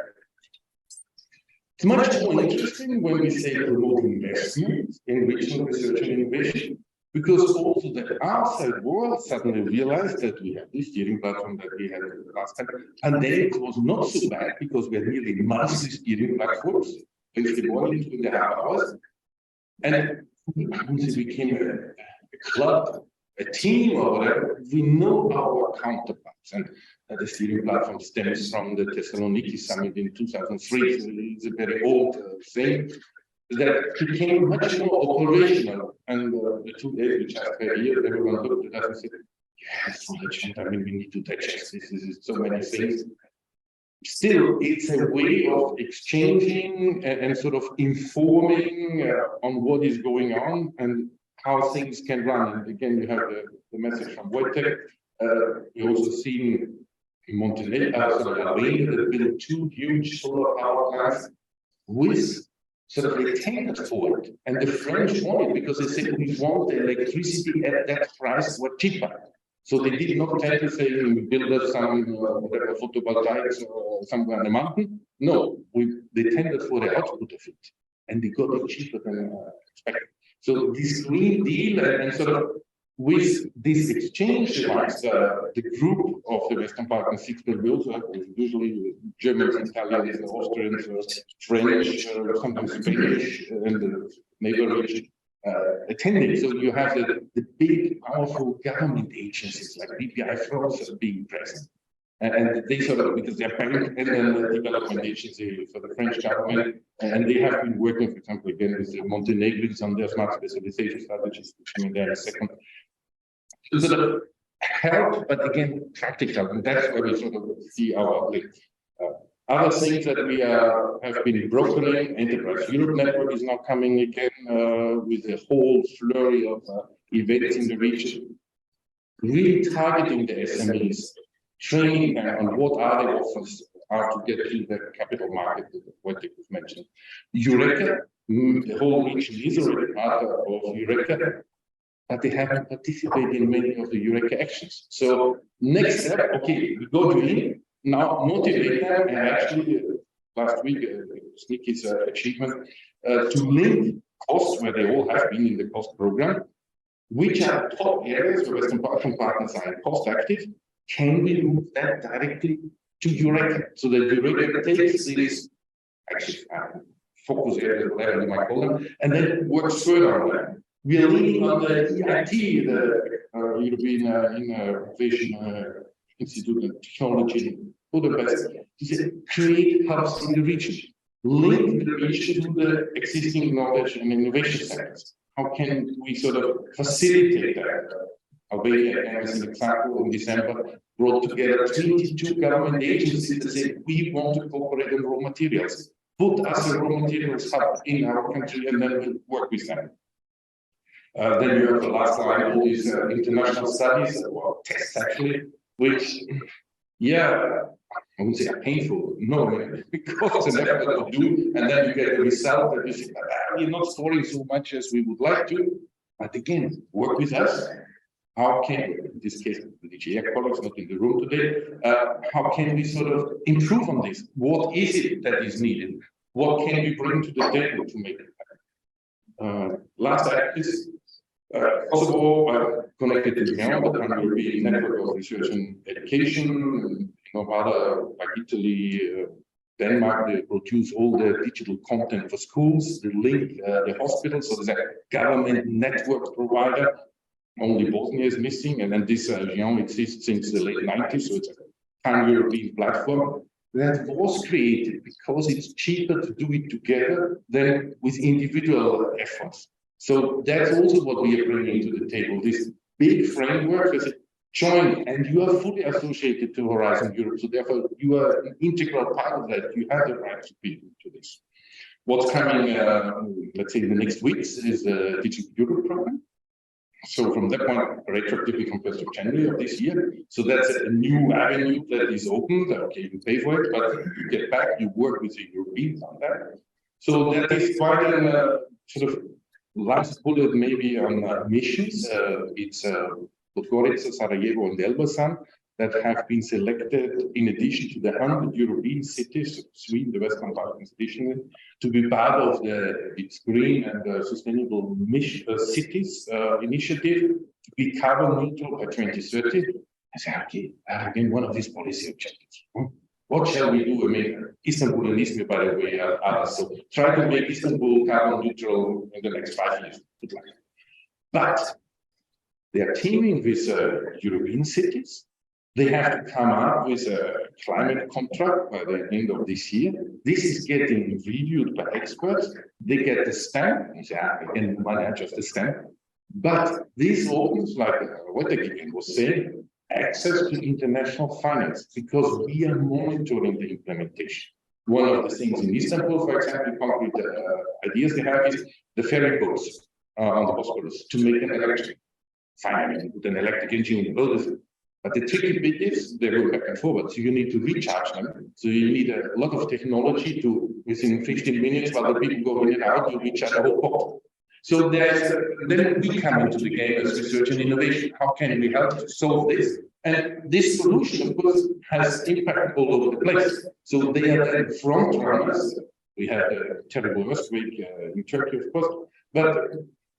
[SPEAKER 7] It's much more interesting when we say promote investment in regional research and innovation, because also the outside world suddenly realized that we have this steering platform that we had last time, and then it was not so bad because we had nearly monthly steering platforms, and the morning, 2.5 hours, and once it became a club, a team or whatever, we know our counterparts. And the steering platform stems from the Thessaloniki summit in 2003. So it's a very old thing that became much more operational. And the 2 days which I spent here, everyone looked at us and said, yeah, so much. I mean, we need to digest this. This is so many things. Still, it's a way of exchanging and sort of informing on what is going on and how things can run. And again, you have the message from Wojtek. We also seen in Montenegro, Albania, that built 2 huge solar power plants with sort of they tendered for it. And the French wanted because they said, we want the electricity at that price or cheaper. So they did not tend to say, build us some whatever photovoltaics somewhere in the mountain. No, they tendered for the output of it. And they got it cheaper than expected. So this Green Deal and sort of with this exchange amongst the group of the Western Balkans 6 billion, usually Germans, Italians, Austrians, French, sometimes Spanish, and the neighbor region attending. So you have the big, powerful government agencies like BPI France being present. And they sort of, because they're bank and then the development agency for the French government, and they have been working, for example, again with the Montenegrins on their smart specialization strategies, which I mean there in a second. So sort of help, but again, practical, and that's where we sort of see our Other things that we have been brokering, Enterprise Europe Network is now coming again with a whole flurry of events in the region, really targeting the SMEs, training them on what are the offers are to get to the capital market, what you mentioned. Eureka, the whole region is already part of Eureka, but they haven't participated in many of the Eureka actions. So next step, okay, we go to in, now motivate them, and actually last week, Sneaky's achievement, to link costs where they all have been in the cost program, which are top areas where Western Balkan partners are cost active. Can we move that directly to Eureka so that Eureka takes these actually focus areas, whatever you might call them, and then works further on them. We are leaning on the EIT, the European Innovation Institute of Technology, Budapest, to create hubs in the region, link the region to the existing knowledge and innovation centers. How can we sort of facilitate that? Albania, as an example, in December, brought together 22 government agencies that said, we want to cooperate on raw materials. Put us a raw materials hub in our country, and then we'll work with them. Then you have the last line, all these international studies, or tests actually, which, yeah, I wouldn't say are painful, no, because it's an effort to do, and then you get the result that you say, we're not scoring so much as we would like to, but again, work with us. How can, in this case, the DGA colleagues not in the room today, how can we sort of improve on this? What is it that is needed? What can we bring to the table to make it happen? Last act is Kosovo connected to the Pan-European Network of Research and Education, other like Italy, Denmark, they produce all the digital content for schools, they link the hospitals, so there's a government network provider. Only Bosnia is missing, and then this exists since the late 90s, so it's a pan-European platform that was created because it's cheaper to do it together than with individual efforts. So that's also what we are bringing to the table, this big framework as a joint, and you are fully associated to Horizon Europe, so therefore you are an integral part of that, you have the right to be to this. What's coming, let's say in the next weeks, is the Digital Europe program. So from that point, retroactively from 1st of January of this year. So that's a new avenue that is opened. Okay, you pay for it, but you get back, you work with the Europeans on that. So that is quite a sort of last bullet maybe on missions. It's Podgorica, Sarajevo, and Elbasan that have been selected in addition to the 100 European cities, Sweden, the Western Balkans additionally, to be part of its green and sustainable cities initiative to be carbon neutral by 2030. I say, okay, again, one of these policy objectives. What shall we do? I mean, Istanbul and Izmir, by the way, are so try to make Istanbul carbon neutral in the next 5 years. But they are teaming with European cities. They have to come up with a climate contract by the end of this year. This is getting reviewed by experts. They get the stamp, and not just the stamp. But this opens, like Wojtek was saying, access to international finance, because we are monitoring the implementation. One of the things in Istanbul, for example, concrete ideas they have is the ferry boats on the Bosporus to make them electric. Finally, with an electric engine in the building. But the tricky bit is they go back and forward. So you need to recharge them. So you need a lot of technology to, within 15 minutes, while the people go in and out, you recharge the whole pot. So then we come into the game as research and innovation. How can we help to solve this? And this solution, of course, has impact all over the place. So they are the front runners. We had a terrible earthquake in Turkey, of course, but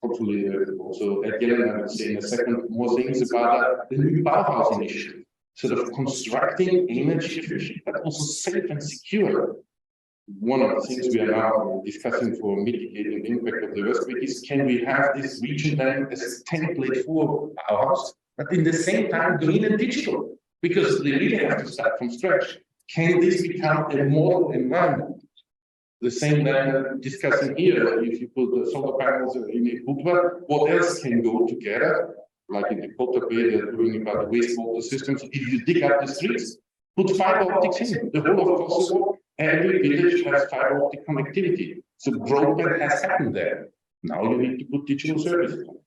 [SPEAKER 7] hopefully also at Jelena will say in a second more things about the new Bauhaus initiative, sort of constructing energy efficient, but also safe and secure. One of the things we are now discussing for mitigating the impact of the earthquake is, can we have this region then as a template for Bauhaus, but in the same time green and digital, because they really have to start from scratch. Can this become a model environment? The same then discussing here, if you put the solar panels in a Budva, what else can go together? Like in the Kota Bay, they're doing about the wastewater systems. If you dig up the streets, put fiber optics in. The whole of Kosovo Every village has fiber optic connectivity. So broadband has happened there. Now you need to put digital services on.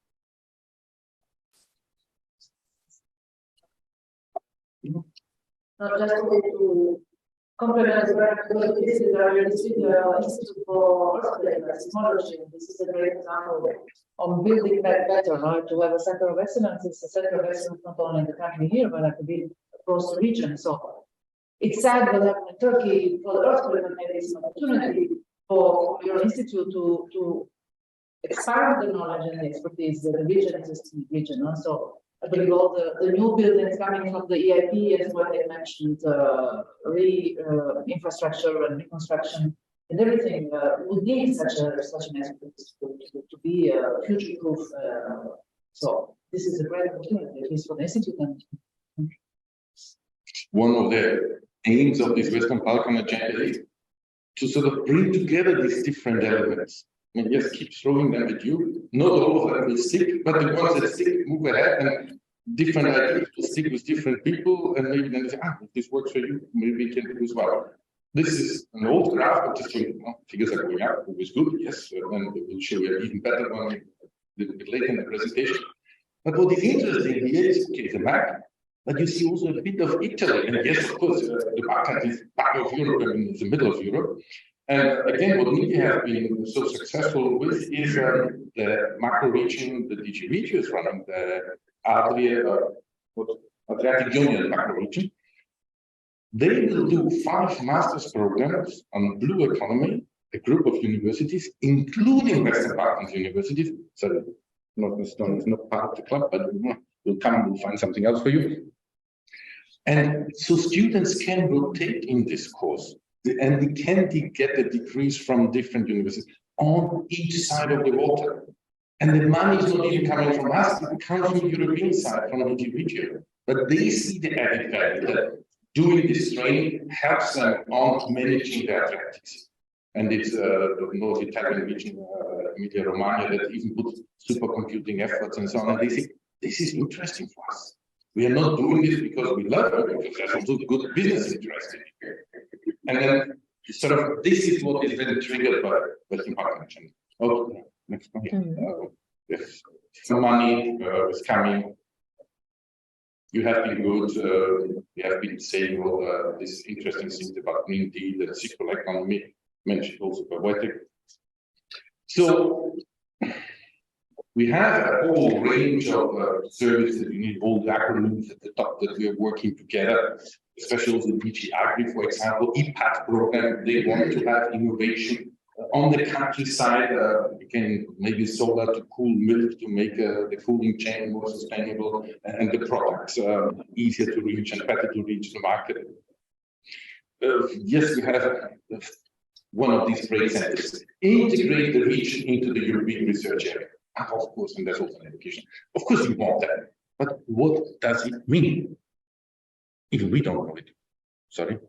[SPEAKER 8] Just to complement what this is our Institute for Earthquake Technology. This is a great example of building that better, right? To have a center of excellence. It's a center of excellence not only in the country here, but at the across the region. So it's sad what happened in Turkey for the earthquake, and maybe it's an opportunity for your institute to expand the knowledge and the expertise that the region exists in the region. So I believe all the new buildings coming from the EIP, as what they mentioned, infrastructure and reconstruction and everything would need such an expertise to be future-proof. So this is a great opportunity, at least for the institute. And
[SPEAKER 7] one of the aims of this Western Balkan agenda is to sort of bring together these different elements. I mean, just keep throwing them at you. Not all of them will stick, but the ones that stick move ahead, and different ideas will stick with different people, and maybe then they say, if this works for you, maybe we can do as well. This is an old graph, but just figures are going up, always good, yes, and we will show you an even better one a little bit later in the presentation. But what is interesting here is, okay, the map, but you see also a bit of Italy, and yes, of course, the Balkans is part of Europe, I mean, it's the middle of Europe. And again, what Niki has been so successful with is the macro region, the DG Regio is running, the Adriatic Union macro region. They will do 5 master's programs on blue economy, a group of universities, including Western Balkans universities. So, not Estonia is not part of the club, but we'll come, we'll find something else for you. And so students can rotate in this course. And they can get the degrees from different universities on each side of the water. And the money is not even coming from us, it comes from the European side, from the region. But they see the added value that doing this training helps them on managing their athletics. And it's the North Italian region, Emilia-Romagna, that even puts supercomputing efforts and so on. And they say, this is interesting for us. We are not doing this because we love it, because there's also good business interest in it. And then, sort of, this is what is then triggered by Western Balkans. Okay, next one. Yes, some money is coming. You have been good. You have been saying all these interesting things about Green Deal and circular economy, mentioned also by Wojtek. So, we have a whole range of services that you need, all the acronyms at the top that we are working together, especially also DG Agri, for example, EPAT program. They want to have innovation on the countryside. Again, maybe solar to cool milk to make the cooling chain more sustainable and the products easier to reach and better to reach the market. Yes, we have one of these great centers. Integrate the region into the European research area. Of course, and there's also an education. Of course, we want that. But what does it mean? Even we don't know it. Sorry.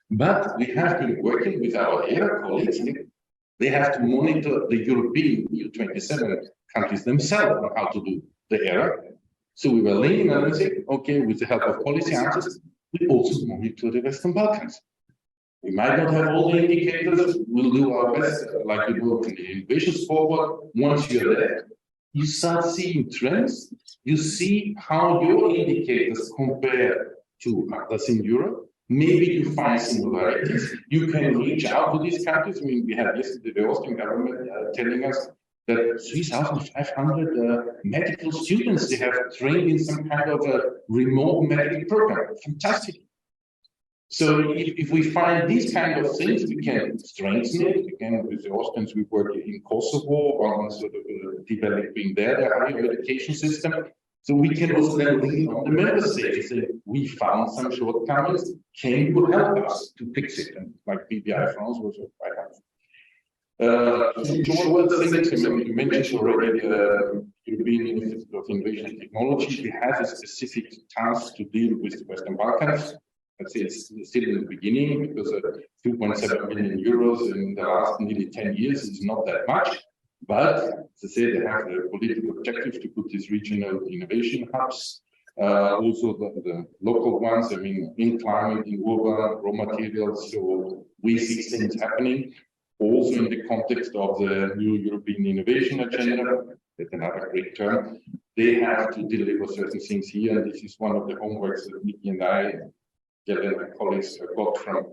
[SPEAKER 7] But we have been working with our ERA colleagues. They have to monitor the European EU27 countries themselves on how to do the ERA. So we were leaning on and saying, okay, with the help of policy answers, we also monitor the Western Balkans. We might not have all the indicators. We'll do our best, like we do in the innovations forward. Once you're there, you start seeing trends. You see how your indicators compare to others in Europe. Maybe you find similarities. You can reach out to these countries. I mean, we had yesterday the Austrian government telling us that 3,500 medical students they have trained in some kind of a remote medical program. Fantastic. So if we find these kind of things, we can strengthen it. Again, with the Austrians, we work in Kosovo on sort of developing their higher education system. So we can also then lean on the member states and say, we found some shortcomings. Can you help us to fix it? And like BBI France was quite helpful. You mentioned already the European Institute of Innovation and Technology. We have a specific task to deal with the Western Balkans. I'd say it's still in the beginning because 2.7 million euros in the last nearly 10 years is not that much. But as I said, they have the political objective to put these regional innovation hubs also the local ones, I mean, in climate, in urban, raw materials. So we see things happening. Also in the context of the new European Innovation Agenda, that's another great term, they have to deliver certain things here. And this is one of the homeworks that Nikki and I, my colleagues, got from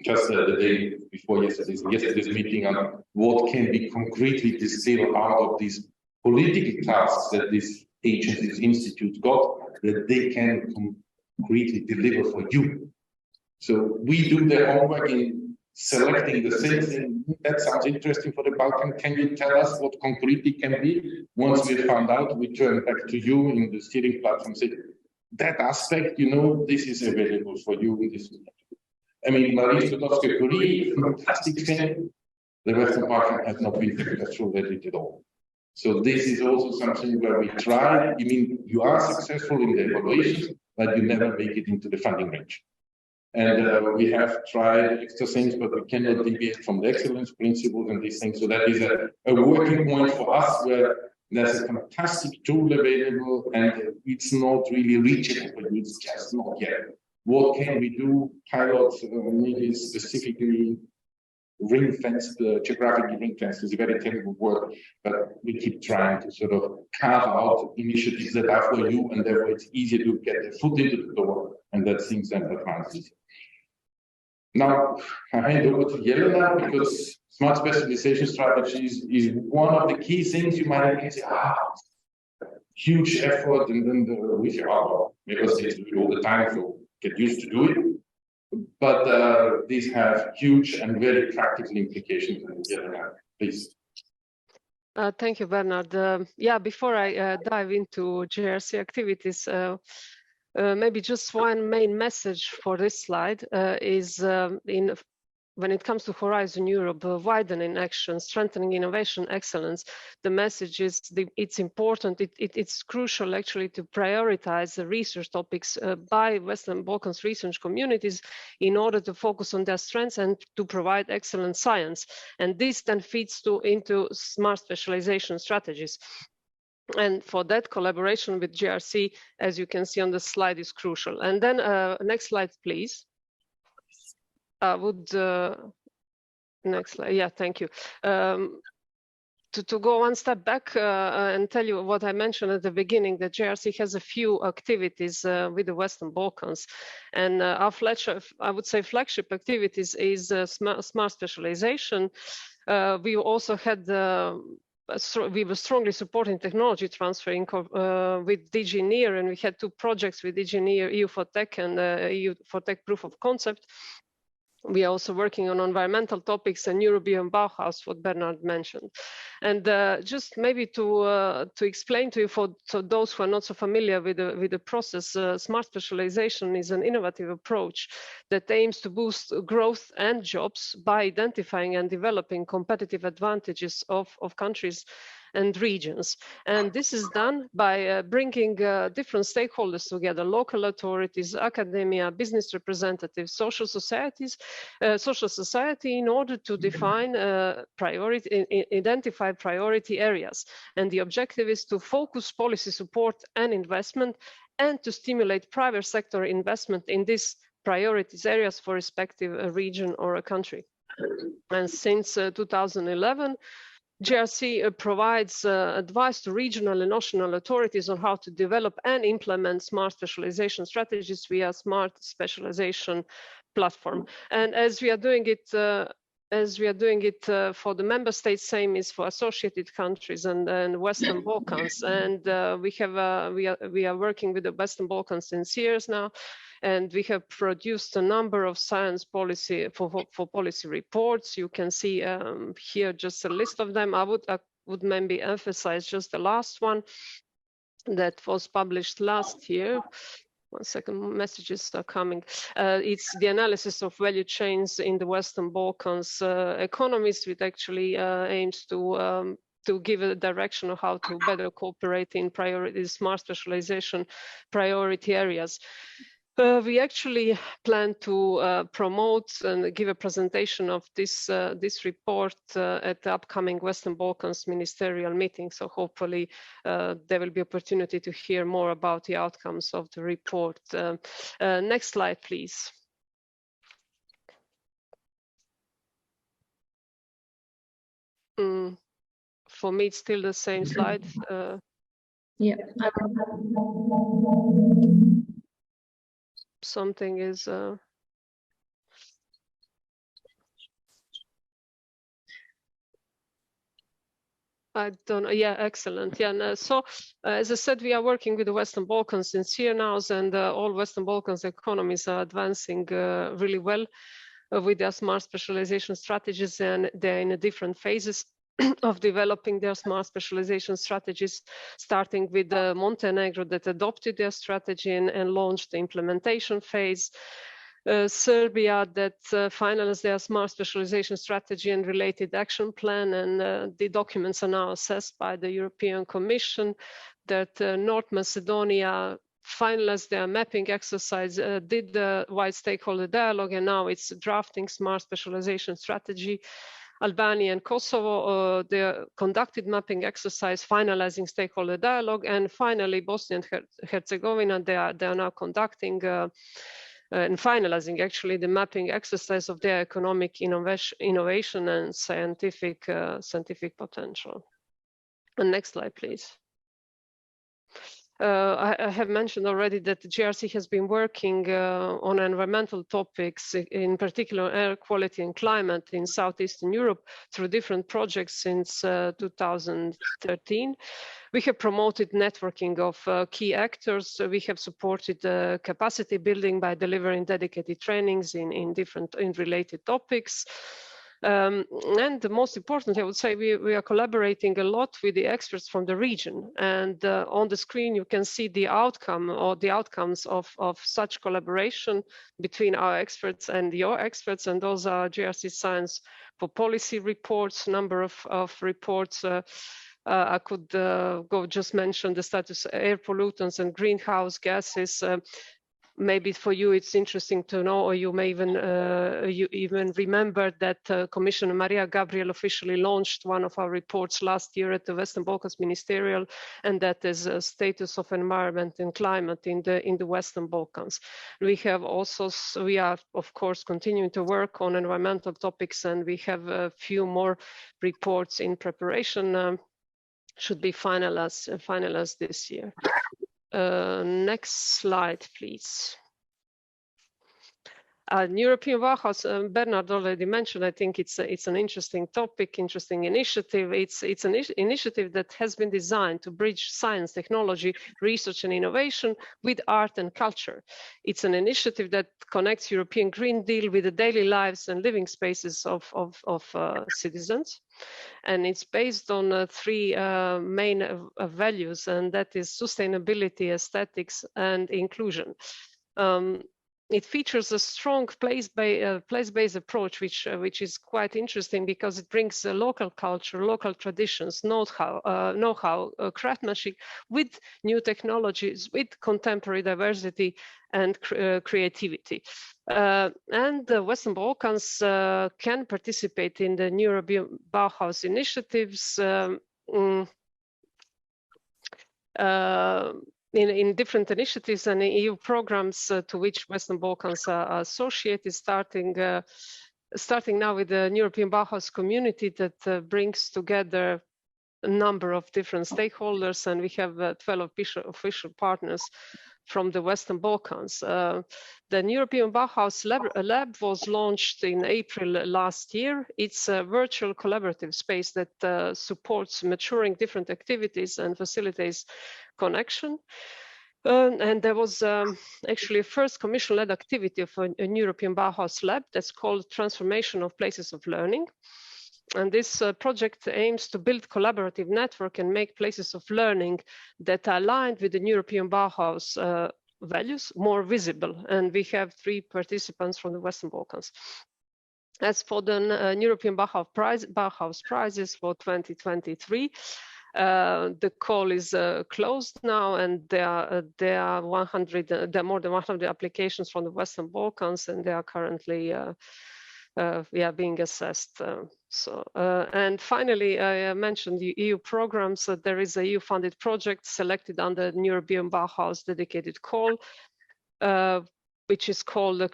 [SPEAKER 7] just the day before yesterday's meeting on what can be concretely distilled out of these political tasks that these agencies, institutes got, that they can concretely deliver for you. So we do the homework in selecting the things, and that sounds interesting for the Balkan. Can you tell us what concretely can be? Once we found out, we turn back to you in the steering platform, say, that aspect, you know, this is available for you in this. I mean, Marie Slodowska-Curie, fantastic thing. The Western Balkans has not been successful at it at all. So this is also something where we try. I mean, you are successful in the evaluations, but you never make it into the funding range. And we have tried extra things, but we cannot deviate from the excellence principles and these things. So that is a working point for us, where there's a fantastic tool available and it's not really reachable, but it's just not yet. What can we do? Pilots, maybe specifically ring-fenced, geographically ring-fenced is a very terrible word, but we keep trying to sort of carve out initiatives that are for you, and therefore it's easier to get the foot into the door, and that things then advances. Now, I hand over to Jelena, because smart specialization strategies is one of the key things you might say, huge effort, and then we say, because they do it all the time, so get used to do it. But these have huge and very practical implications. Jelena, please.
[SPEAKER 3] Thank you, Bernhard. Yeah, before I dive into JRC activities, maybe just one main message for this slide is when it comes to Horizon Europe, widening action, strengthening innovation excellence, the message is it's important, it's crucial actually to prioritize the research topics by Western Balkans research communities in order to focus on their strengths and to provide excellent science. And this then feeds into smart specialization strategies. And for that, collaboration with GRC, as you can see on the slide, is crucial. And then next slide, please. Next slide. Yeah, thank you. To go one step back and tell you what I mentioned at the beginning, that JRC has a few activities with the Western Balkans, and our flagship, I would say, flagship activities is smart specialization. We also had we were strongly supporting technology transfer with DG NEAR, and we had 2 projects with DG NEAR, EU for Tech and EU for Tech Proof of Concept. We are also working on environmental topics and European Bauhaus, what Bernhard mentioned. And just maybe to explain to you, for those who are not so familiar with the process, smart specialization is an innovative approach that aims to boost growth and jobs by identifying and developing competitive advantages of countries and regions. And this is done by bringing different stakeholders together: local authorities, academia, business representatives, social society, in order to define identify priority areas. And the objective is to focus policy support and investment, and to stimulate private sector investment in these priorities areas for respective region or a country. And since 2011, GRC provides advice to regional and national authorities on how to develop and implement smart specialization strategies via smart specialization platform. And as we are doing it for the member states, same is for associated countries and Western Balkans. And we are working with the Western Balkans since years now. And we have produced a number of science policy for policy reports. You can see here just a list of them. I would maybe emphasize just the last one that was published last year. One second, messages are coming. It's the analysis of value chains in the Western Balkans economies, which actually aims to give a direction of how to better cooperate in smart specialization priority areas. We actually plan to promote and give a presentation of this report at the upcoming Western Balkans ministerial meeting. So hopefully there will be opportunity to hear more about the outcomes of the report. Next slide, please. For me, it's still the same slide.
[SPEAKER 6] Yeah.
[SPEAKER 3] Something is. I don't know. Yeah, excellent. Yeah. And, so, as I said, we are working with the Western Balkans since years now, and all Western Balkans economies are advancing really well with their smart specialization strategies, and they're in different phases of developing their smart specialization strategies, starting with Montenegro that adopted their strategy and launched the implementation phase. Serbia that finalized their smart specialization strategy and related action plan, and the documents are now assessed by the European Commission. That North Macedonia finalized their mapping exercise, did the wide stakeholder dialogue, and now it's drafting smart specialization strategy. Albania and Kosovo, they conducted mapping exercise, finalizing stakeholder dialogue, and finally Bosnia and Herzegovina, they are now conducting and finalizing actually the mapping exercise of their economic innovation and scientific potential. And next slide, please. I have mentioned already that the GRC has been working on environmental topics, in particular air quality and climate in Southeastern Europe through different projects since 2013. We have promoted networking of key actors. We have supported capacity building by delivering dedicated trainings in related topics. And the most important, I would say, we are collaborating a lot with the experts from the region. And on the screen, you can see the outcome or the outcomes of such collaboration between our experts and your experts. And those are GRC Science for Policy reports, number of reports. I could just mention the status of air pollutants and greenhouse gases. Maybe for you it's interesting to know, or you may even remember that Commissioner Maria Gabriel officially launched one of our reports last year at the Western Balkans Ministerial, and that is a status of environment and climate in the Western Balkans. We are of course continuing to work on environmental topics, and we have a few more reports in preparation. Should be finalized this year. Next slide, please. European Bauhaus, Bernhard already mentioned. I think it's an interesting topic, interesting initiative. It's an initiative that has been designed to bridge science, technology, research and innovation with art and culture. It's an initiative that connects European Green Deal with the daily lives and living spaces of citizens. And it's based on three main values, and that is sustainability, aesthetics, and inclusion. It features a strong place-based approach, which is quite interesting because it brings local culture, local traditions, know-how, craftsmanship with new technologies, with contemporary diversity and creativity. And the Western Balkans can participate in the European Bauhaus initiatives in different initiatives and EU programs to which Western Balkans are associated, starting now with the European Bauhaus community that brings together a number of different stakeholders, and we have 12 official partners from the Western Balkans. The European Bauhaus Lab was launched in April last year. It's a virtual collaborative space that supports maturing different activities and facilitates connection. And there was actually a first commission-led activity of a European Bauhaus Lab that's called Transformation of Places of Learning. And this project aims to build collaborative network and make places of learning that are aligned with the European Bauhaus values more visible. And we have 3 participants from the Western Balkans. As for the European Bauhaus Prizes for 2023, The call is closed now, and there are more than 100 applications from the Western Balkans, and they are currently being assessed. And finally, I mentioned the EU programs. There is a EU-funded project selected under the European Bauhaus dedicated call, which is called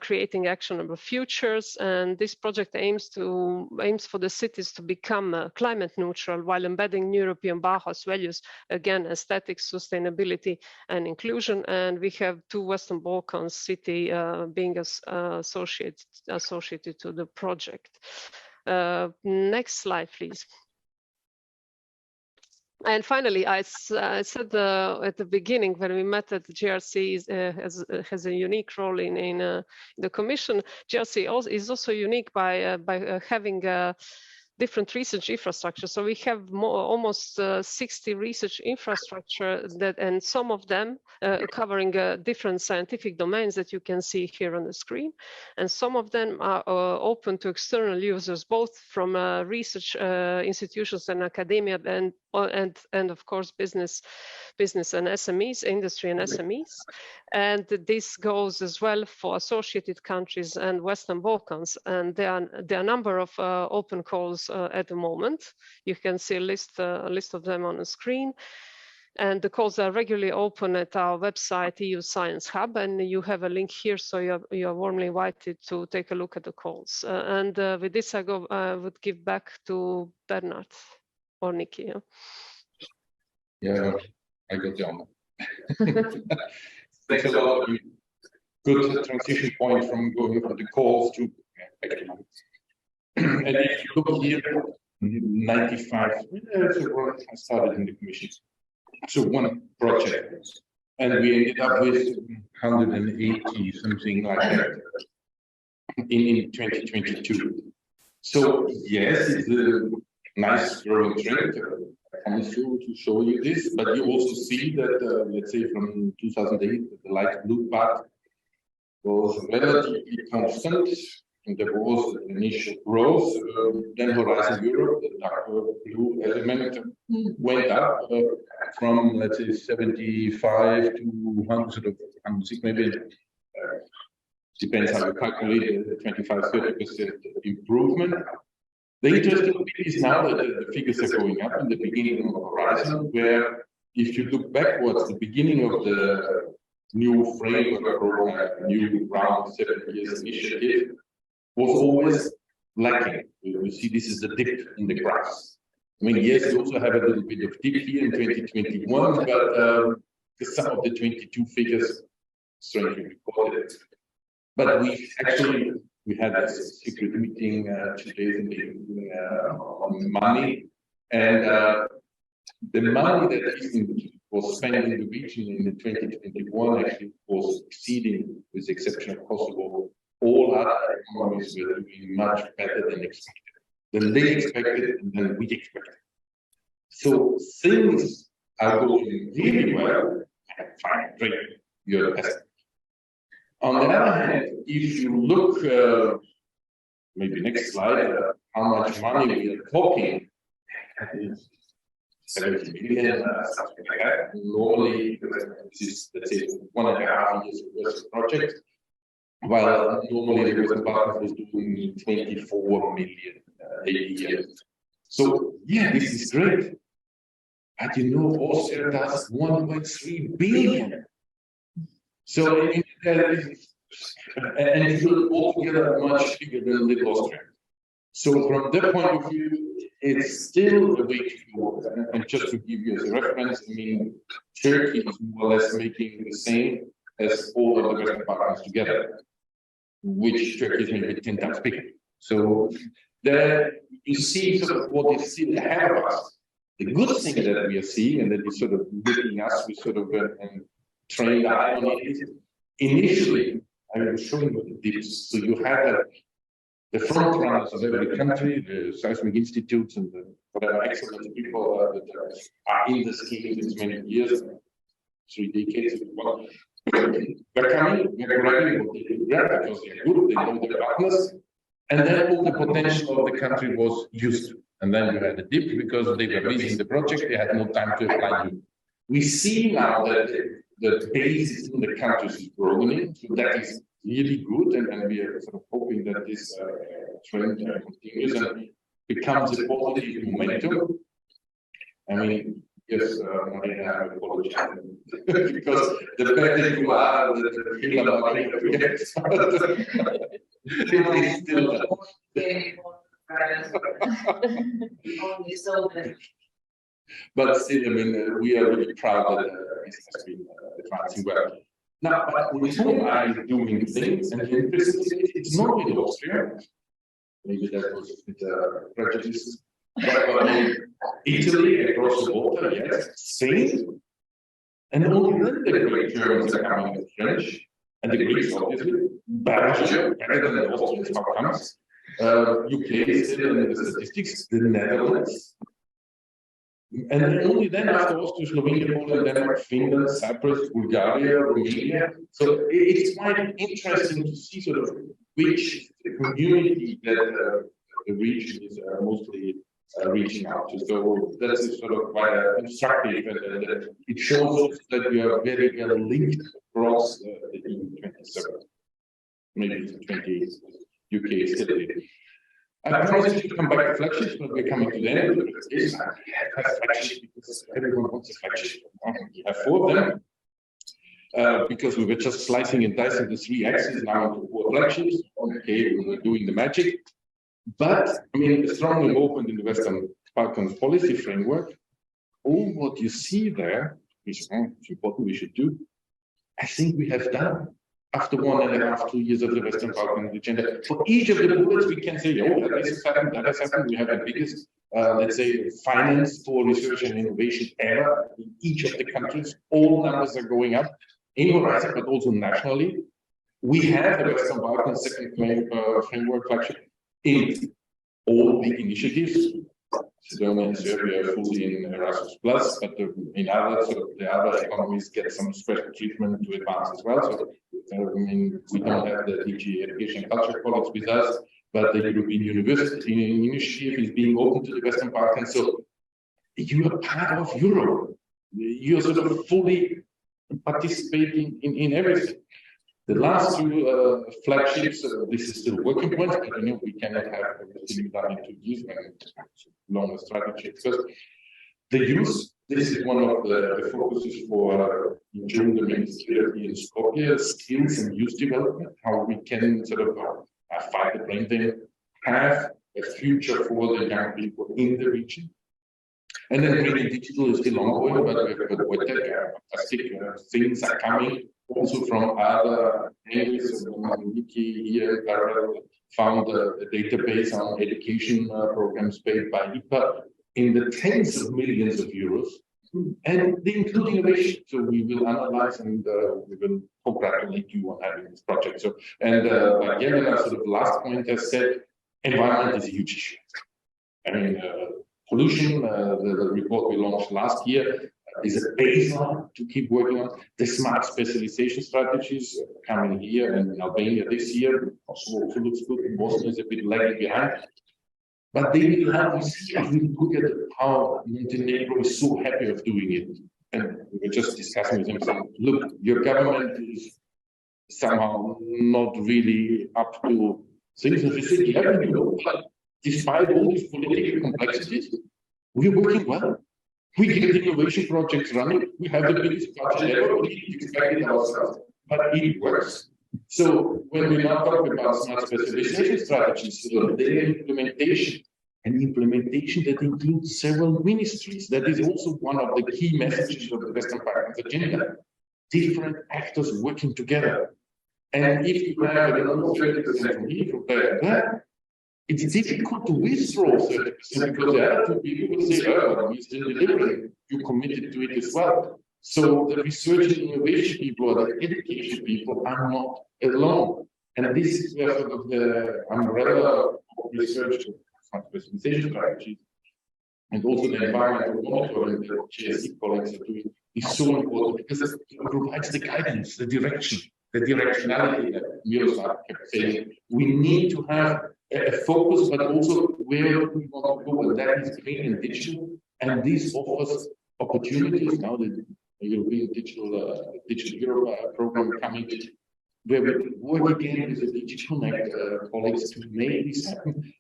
[SPEAKER 3] Creating Actionable Futures. And this project aims for the cities to become climate neutral while embedding European Bauhaus values, again, aesthetics, sustainability, and inclusion. And we have 2 Western Balkans city being associated to the project. Next slide, please. And finally, I said at the beginning when we met that the GRC has a unique role in the Commission. GRC is also unique by having different research infrastructure. So we have almost 60 research infrastructure and some of them covering different scientific domains that you can see here on the screen. And some of them are open to external users, both from research institutions and academia and of course business and SMEs, industry and SMEs. And this goes as well for associated countries and Western Balkans. And there are a number of open calls at the moment. You can see a list of them on the screen. And the calls are regularly open at our website, EU Science Hub, and you have a link here, so you are warmly invited to take a look at the calls. And with this, I would give back to Bernhard or Nikki.
[SPEAKER 7] Yeah, I got the honor. Thanks a lot. Good transition point from going from the calls to economics. And if you look here, 95, I started in the Commission. So one project, and we ended up with 180, something like that, in 2022. So yes, it's a nice growing trend. I promise you to show you this, but you also see that, let's say from 2008, the light blue part was relatively constant. And there was initial growth, then Horizon Europe, the dark blue element, went up from, let's say, 75 to 106, maybe. Depends how you calculate the 25–30% improvement. The interesting bit is now that the figures are going up in the beginning of Horizon, where if you look backwards, the beginning of the new framework program, new round 7 years initiative, was always lacking. You see, this is the dip in the graphs. I mean, yes, we also have a little bit of dip here in 2021, but some of the 22 figures strangely recorded. But we had a secret meeting 2 days in the evening on money, and the money that was spent in the region in 2021 actually was exceeding, with the exception of Kosovo, all other economies were doing much better than expected, than they expected, and than we expected. So things are going really well. Fine, great, you're the best. On the other hand, if you look, maybe next slide, how much money we are talking, 70 million, something like that. Normally, this is, let's say, 1.5 years worth of project. While normally the Western Balkans was doing 24 million a year. So yeah, this is great. But you know, Austria does 1.3 billion. So and it will altogether much bigger than Little Austria. So from that point of view, it's still a way to go. And just to give you as a reference, I mean, Turkey is more or less making the same as all of the Western Balkans together, which Turkey is maybe 10 times bigger. So there you see sort of what is still ahead of us. The good thing that we are seeing, and that is sort of looking us, we sort of train the eye on it, is initially, I was showing you the dips. So you have the front runners of every country, the seismic institutes and the whatever excellent people that are in the scheme since many years, 3 decades. They're coming, they're grabbing what they can grab because they're good, they know their partners, And then all the potential of the country was used. And then you had a dip because they were busy in the project, they had no time to apply new. We see now that the base in the countries is broadening, so that is really good, and we are sort of hoping that this trend continues and becomes a positive momentum. I mean, yes, Marina, I apologize because the better you are, the feel about it. But still, I mean, we are really proud that this has been advancing well. Now, with whom are doing things, and it's not with Austria. Maybe that was with prejudices. But Italy, across the water, yes, Spain, and only then the great Germans are coming with French, and the Greeks, obviously, Belgium, better than the Austrians, how comes? UK is still in the statistics, the Netherlands. And then only then after Austria, Slovenia, Poland, Denmark, Finland, Cyprus, Bulgaria, Romania. So it's quite interesting to see sort of which community that the region is mostly reaching out to. So that's sort of quite instructive, and it shows that we are very well linked across the EU27. Maybe 28 UK is still there. I promised you to come back to flagships, but we're coming to the end of the presentation. I have flagships because everyone wants a flagship. We have 4 of them because we were just slicing and dicing the 3 axes now into 4 flagships. Okay, we were doing the magic. But I mean, strongly opened in the Western Balkans policy framework. All what you see there is important we should do. I think we have done. After 1.5, 2 years of the Western Balkan agenda, for each of the bullets, we can say, oh, this has happened, that has happened. We have the biggest, let's say, finance for research and innovation ever in each of the countries. All numbers are going up in Horizon, but also nationally. We have the Western Balkan second framework flagship in all the initiatives. Estonia and Serbia are fully in Erasmus Plus, but in other the other economies get some special treatment to advance as well. So I mean, we don't have the DG Education and Culture colleagues with us, but the European University Initiative is being open to the Western Balkans. So you are part of Europe. You are sort of fully participating in everything. The last 2 flagships, this is still working points, but you know we cannot have everything done in 2 years when it's longer strategy. Because the youth, this is one of the focuses for June, the ministry in Skopje, skills and youth development, how we can sort of fight the brain drain, have a future for the young people in the region. And then Green Digital is still ongoing, but we've got Wojtek, fantastic things are coming. Also from other areas, Wiki here in parallel found a database on education programs paid by IPA in the tens of millions of euros, and they include innovation. So we will analyze and we will congratulate you on having this project. So, and like Jelena, sort of last point has said, environment is a huge issue. I mean, pollution, the report we launched last year, is a baseline to keep working on. The smart specialization strategies coming here and in Albania this year also looks good. Bosnia is a bit lagging behind. But they will have to see if we look at how Montenegro is so happy of doing it. And we were just discussing with them saying, look, your government is somehow not really up to things. And we said, yeah, you know, but despite all these political complexities, we're working well. We get innovation projects running. We have the biggest budget ever. We didn't expect it ourselves, but it works. So when we now talk about smart specialization strategies, their implementation, and implementation that includes several ministries, that is also one of the key messages of the Western Balkans agenda. Different actors working together. And if you have another 30% from here, from there, it's difficult to withdraw 30% because the other 2 people will say, oh, we're still delivering. You committed to it as well. So the research and innovation people or the education people are not alone. And this is where sort of the umbrella of research and specialization strategies and also the environmental monitoring that GSE colleagues are doing is so important because it provides the guidance, the direction, the directionality that Miroslav kept saying. We need to have a focus, but also where we want to go, and that is green and digital. And this offers opportunities now that the European Digital Europe program coming, where we work again with the DigiConnect colleagues to make this happen.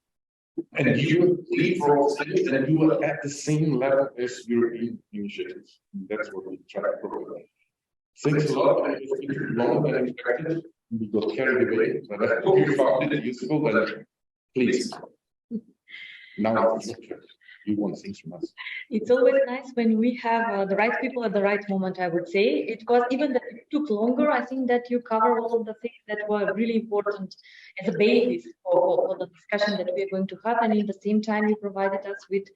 [SPEAKER 7] And you leapfrog things, and you are at the same level as European initiatives. That's what we try to provide. Thanks a lot. It was longer than expected. We got carried away, but I hope you found it useful. And please, now you want things from us.
[SPEAKER 6] It's always nice when we have the right people at the right moment, I would say. It was even that it took longer. I think that you cover all of the things that were really important as a basis for the discussion that we are going to have. And at the same time, you provided us with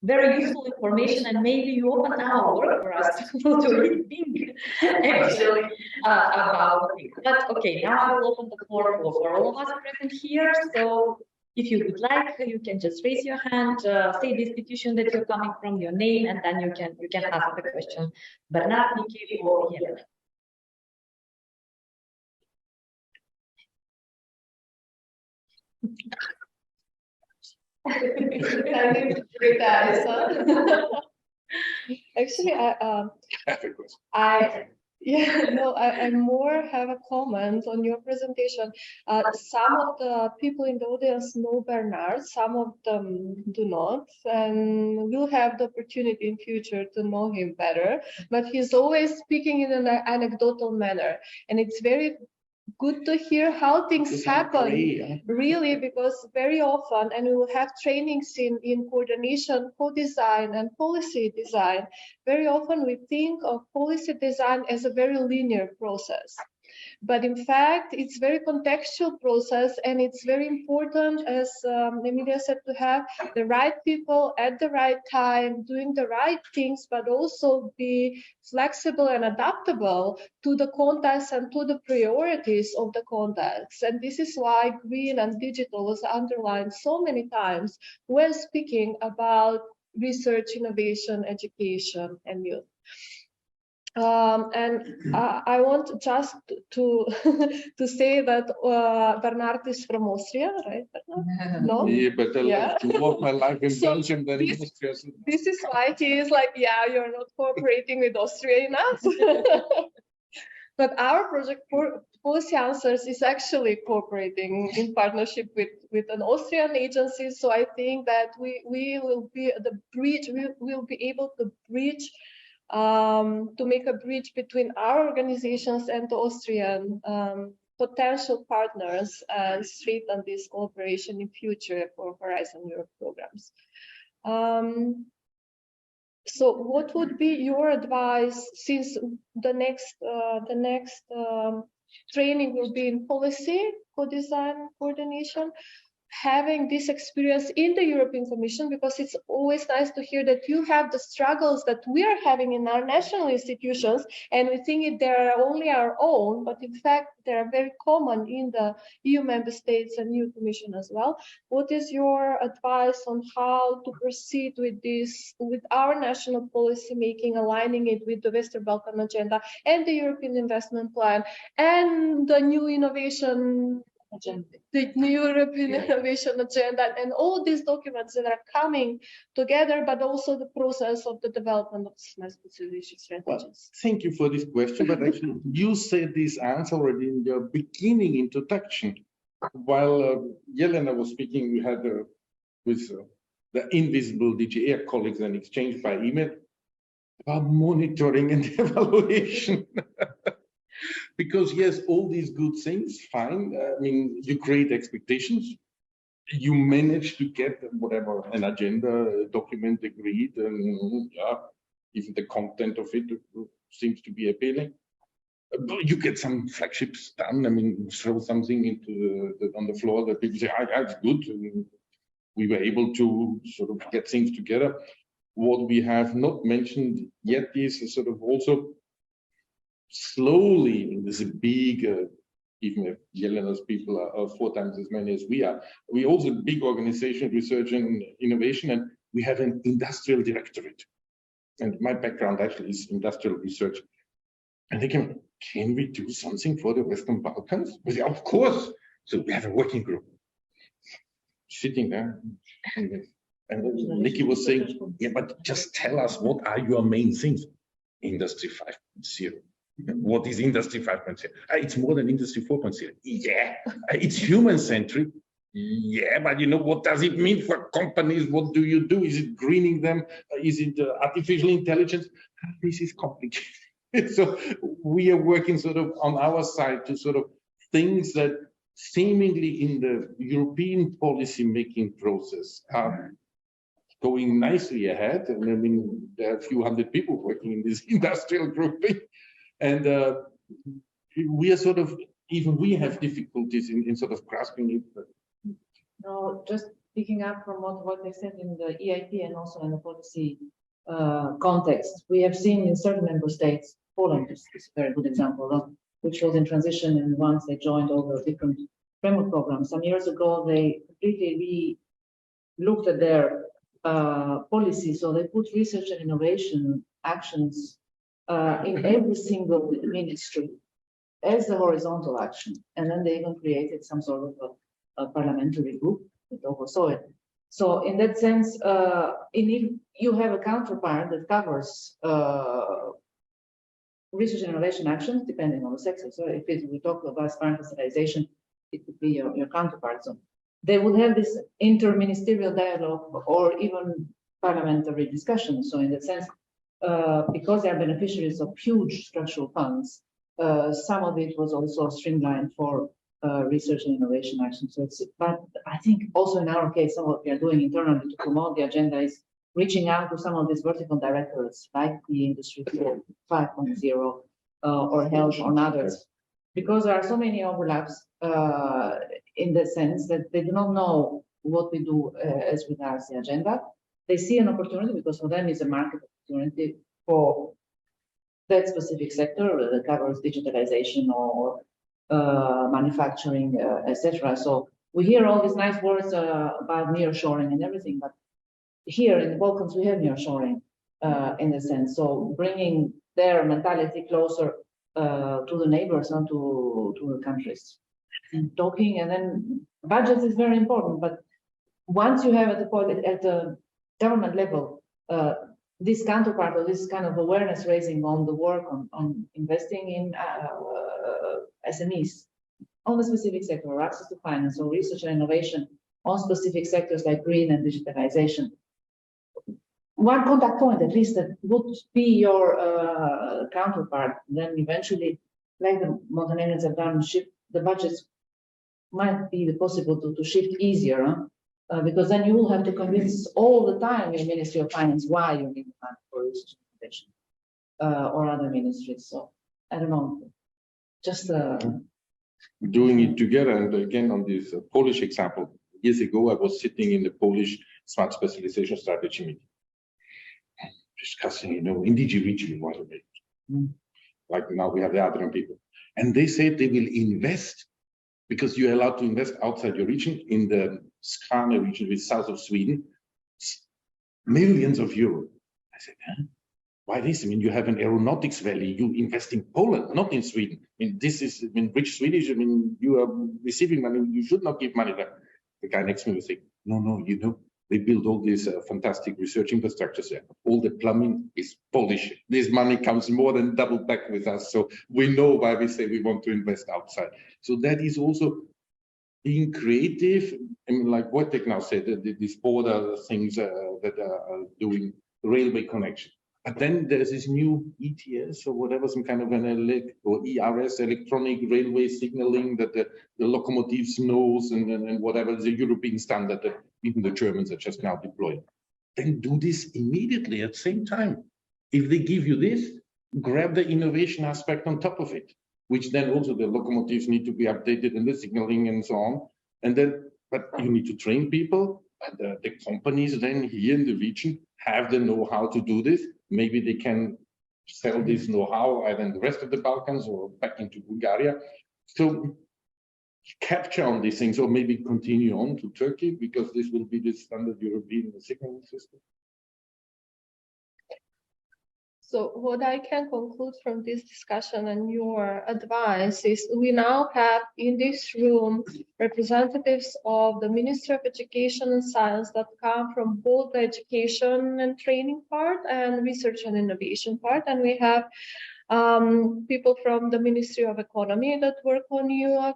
[SPEAKER 6] very useful information, and maybe you open our work for us to really think actually about it. But okay, now I will open the floor for all of us present here. So if you would like, you can just raise your hand, say the institution that you're coming from, your name, and then you can ask the question. Bernhard, Nikelina, or Jelena.
[SPEAKER 9] Actually, I more have a comment on your presentation. Some of the people in the audience know Bernhard, some of them do not, and will have the opportunity in future to know him better. But he's always speaking in an anecdotal manner, and it's very good to hear how things happen, really, because very often, and we will have trainings in coordination, co-design, and policy design. Very often we think of policy design as a very linear process. But in fact, it's very contextual process, and it's very important, as Emilia said, to have the right people at the right time, doing the right things, but also be flexible and adaptable to the context and to the priorities of the context. And this is why green and digital was underlined so many times when speaking about research, innovation, education, and youth. I want just to to say that Bernhard is from Austria, right? Bernhard? No?
[SPEAKER 7] Yeah, but I love to work my life in Belgium than in Austria.
[SPEAKER 9] This is why he is like, yeah, you're not cooperating with Austria enough. But our project Policy Answers is actually cooperating in partnership with an Austrian agency. So I think that we will be the bridge. We will be able to bridge. To make a bridge between our organizations and the Austrian potential partners and strengthen this cooperation in future for Horizon Europe programs. So what would be your advice, since the next training will be in policy, co-design, coordination, having this experience in the European Commission, because it's always nice to hear that you have the struggles that we are having in our national institutions, and we think they're only our own, but in fact they are very common in the EU member states and EU Commission as well. What is your advice on how to proceed with this, with our national policy making, aligning it with the Western Balkan agenda and the European Investment Plan and the new innovation agenda, the new European innovation agenda, and all these documents that are coming together, but also the process of the development of smart specialization strategies?
[SPEAKER 7] Well, thank you for this question, but actually you said this answer already in your beginning introduction. While Jelena was speaking, we had with the invisible DG Air colleagues an exchange by email about monitoring and evaluation. Because yes, all these good things, fine. I mean, you create expectations, you manage to get whatever an agenda document agreed, and yeah, even the content of it seems to be appealing. You get some flagships done. I mean, throw something into on the floor that people say, "That's good." And we were able to sort of get things together. What we have not mentioned yet is sort of also. Slowly, there's a big, even if Jelena's people are 4 times as many as we are, we also a big organization, research and innovation, and we have an industrial directorate. And my background actually is industrial research. And they can we do something for the Western Balkans? We say, of course. So we have a working group. sitting there, and Nikki was saying, yeah, but just tell us, what are your main things? Industry 5.0. What is Industry 5.0? It's more than Industry 4.0. Yeah, it's human-centric. Yeah, but you know, what does it mean for companies? What do you do? Is it greening them? Is it artificial intelligence? This is complicated. So we are working sort of on our side to sort of things that seemingly in the European policy making process are going nicely ahead. And I mean, there are a few hundred people working in this industrial grouping. And we are sort of, even we have difficulties in sort of grasping it.
[SPEAKER 8] No, just picking up from what they said in the EIP and also in the policy context, we have seen in certain member states, Poland is a very good example of, which was in transition, and once they joined all the different framework programs. Some years ago, they completely looked at their policy, so they put research and innovation actions in every single ministry as a horizontal action, and then they even created some sort of a parliamentary group that oversaw it. So in that sense, if you have a counterpart that covers research and innovation actions, depending on the sector. So if we talk about standardization, it could be your counterpart. So they would have this interministerial dialogue or even parliamentary discussion. So in that sense, because they are beneficiaries of huge structural funds, some of it was also streamlined for research and innovation action. So but I think also in our case, some of what we are doing internally to promote the agenda is reaching out to some of these vertical directorates like the Industry 5.0 or health or others, because there are so many overlaps in the sense that they do not know what we do as regards the agenda. They see an opportunity because for them it's a market opportunity for that specific sector that covers digitalization or manufacturing, etc. So we hear all these nice words about nearshoring and everything, but here in the Balkans we have nearshoring in a sense. So bringing their mentality closer to the neighbors and to the countries, and talking, and then budget is very important. But once you have at the government level this counterpart or this kind of awareness raising on the work on investing in SMEs on the specific sector, or access to finance or research and innovation on specific sectors like green and digitalization, one contact point at least that would be your counterpart, then eventually, like the Montenegrins have done, shift the budgets might be possible to shift easier, because then you will have to convince all the time your Ministry of Finance why you need money for research and innovation or other ministries. So I don't know, just
[SPEAKER 7] doing it together. And again, on this Polish example, years ago, I was sitting in the Polish smart specialization strategy meeting, discussing, in DG region, like now we have the other people, and they said they will invest, because you're allowed to invest outside your region, in the Skopje region, with south of Sweden, millions of euros. I said, huh? Why this? I mean, you have an aeronautics valley, you invest in Poland, not in Sweden. I mean, this is, rich Swedish, you are receiving money, you should not give money there. The guy next to me was saying, no, they build all these fantastic research infrastructures there. All the plumbing is Polish. This money comes more than double back with us. So we know why we say we want to invest outside. So that is also being creative. Like Wojtek now said, these border things that are doing railway connection. But then there's this new ETS or whatever, some kind of an ERS, electronic railway signaling, that the locomotives knows and whatever is a European standard that even the Germans are just now deploying. Then do this immediately at the same time. If they give you this, grab the innovation aspect on top of it, which then also the locomotives need to be updated and the signaling and so on. And then, but you need to train people, and the companies then here in the region have the know-how to do this. Maybe they can sell this know-how either in the rest of the Balkans or back into Bulgaria. So capture on these things, or maybe continue on to Turkey, because this will be the standard European signaling system.
[SPEAKER 9] So what I can conclude from this discussion and your advice is we now have in this room representatives of the Ministry of Education and Science that come from both the education and training part and research and innovation part. And we have people from the Ministry of Economy that work on new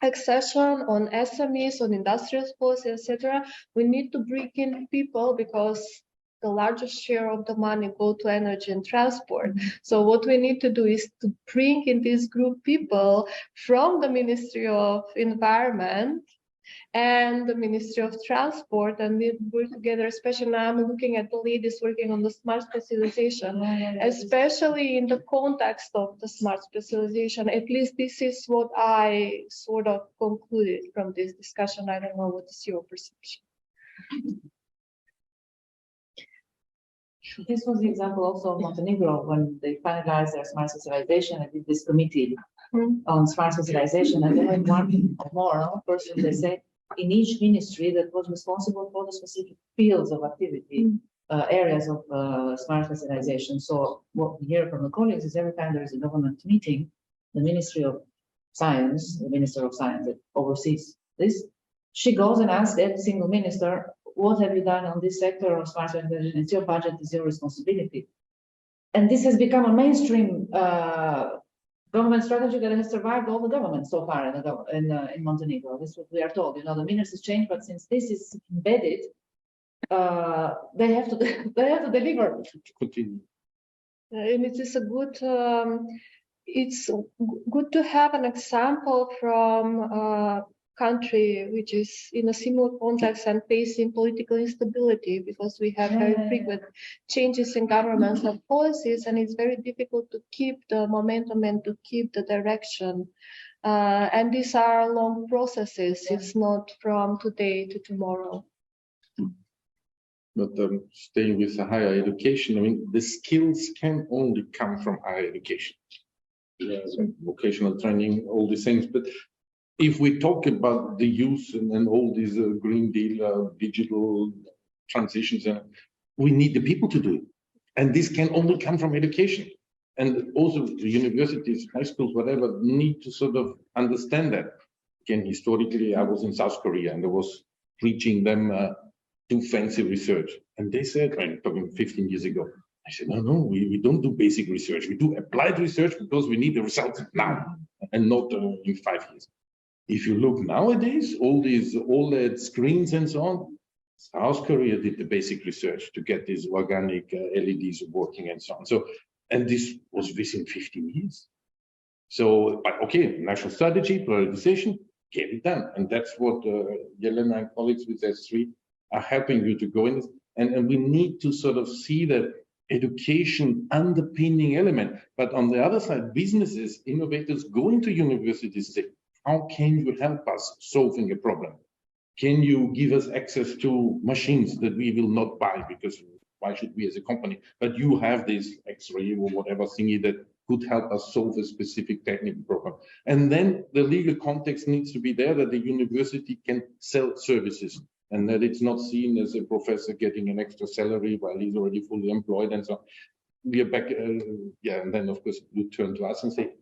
[SPEAKER 9] accession, on SMEs, on industrial policy, etc. We need to bring in people because the largest share of the money go to energy and transport. So what we need to do is to bring in this group people from the Ministry of Environment and the Ministry of Transport, and we work together, especially now I'm looking at the ladies working on the smart specialization, especially in the context of the smart specialization. At least this is what I sort of concluded from this discussion. I don't know what is your perception.
[SPEAKER 8] This was the example also of Montenegro when they finalized their smart specialization. I did this committee on smart specialization, and they had one more person, they said, in each ministry that was responsible for the specific fields of activity, areas of smart specialization. So what we hear from the colleagues is every time there is a government meeting, the Ministry of Science, the Minister of Science that oversees this, she goes and asks every single minister, what have you done on this sector of smart specialization? It's your budget, it's your responsibility. And this has become a mainstream government strategy that has survived all the governments so far in Montenegro. This is what we are told. You know, the ministers change, but since this is embedded, they have to deliver.
[SPEAKER 7] Continue.
[SPEAKER 9] And it is a good. It's good to have an example from country which is in a similar context and facing political instability, because we have very frequent changes in governments and policies, and it's very difficult to keep the momentum and to keep the direction. And these are long processes. It's not from today to tomorrow.
[SPEAKER 7] But staying with the higher education, I mean, the skills can only come from higher education. Vocational training, all these things. But if we talk about the youth and all these Green Deal, digital transitions, we need the people to do it. And this can only come from education. And also the universities, high schools, whatever, need to sort of understand that. Again, historically, I was in South Korea and I was preaching them do fancy research. And they said, I'm talking 15 years ago, I said, no, we don't do basic research. We do applied research because we need the results now and not in 5 years. If you look nowadays, all these OLED screens and so on, South Korea did the basic research to get these organic LEDs working and so on. So, and this was within 15 years. So, but okay, national strategy, prioritization, get it done. And that's what Jelena and colleagues with S3 are helping you to go in. And we need to sort of see that education underpinning element. But on the other side, businesses, innovators go into universities, say, how can you help us solving a problem? Can you give us access to machines that we will not buy, because why should we as a company? But you have this X-ray or whatever thingy that could help us solve a specific technical problem. And then the legal context needs to be there that the university can sell services and that it's not seen as a professor getting an extra salary while he's already fully employed and so on. We are back, and then of course you turn to us and say,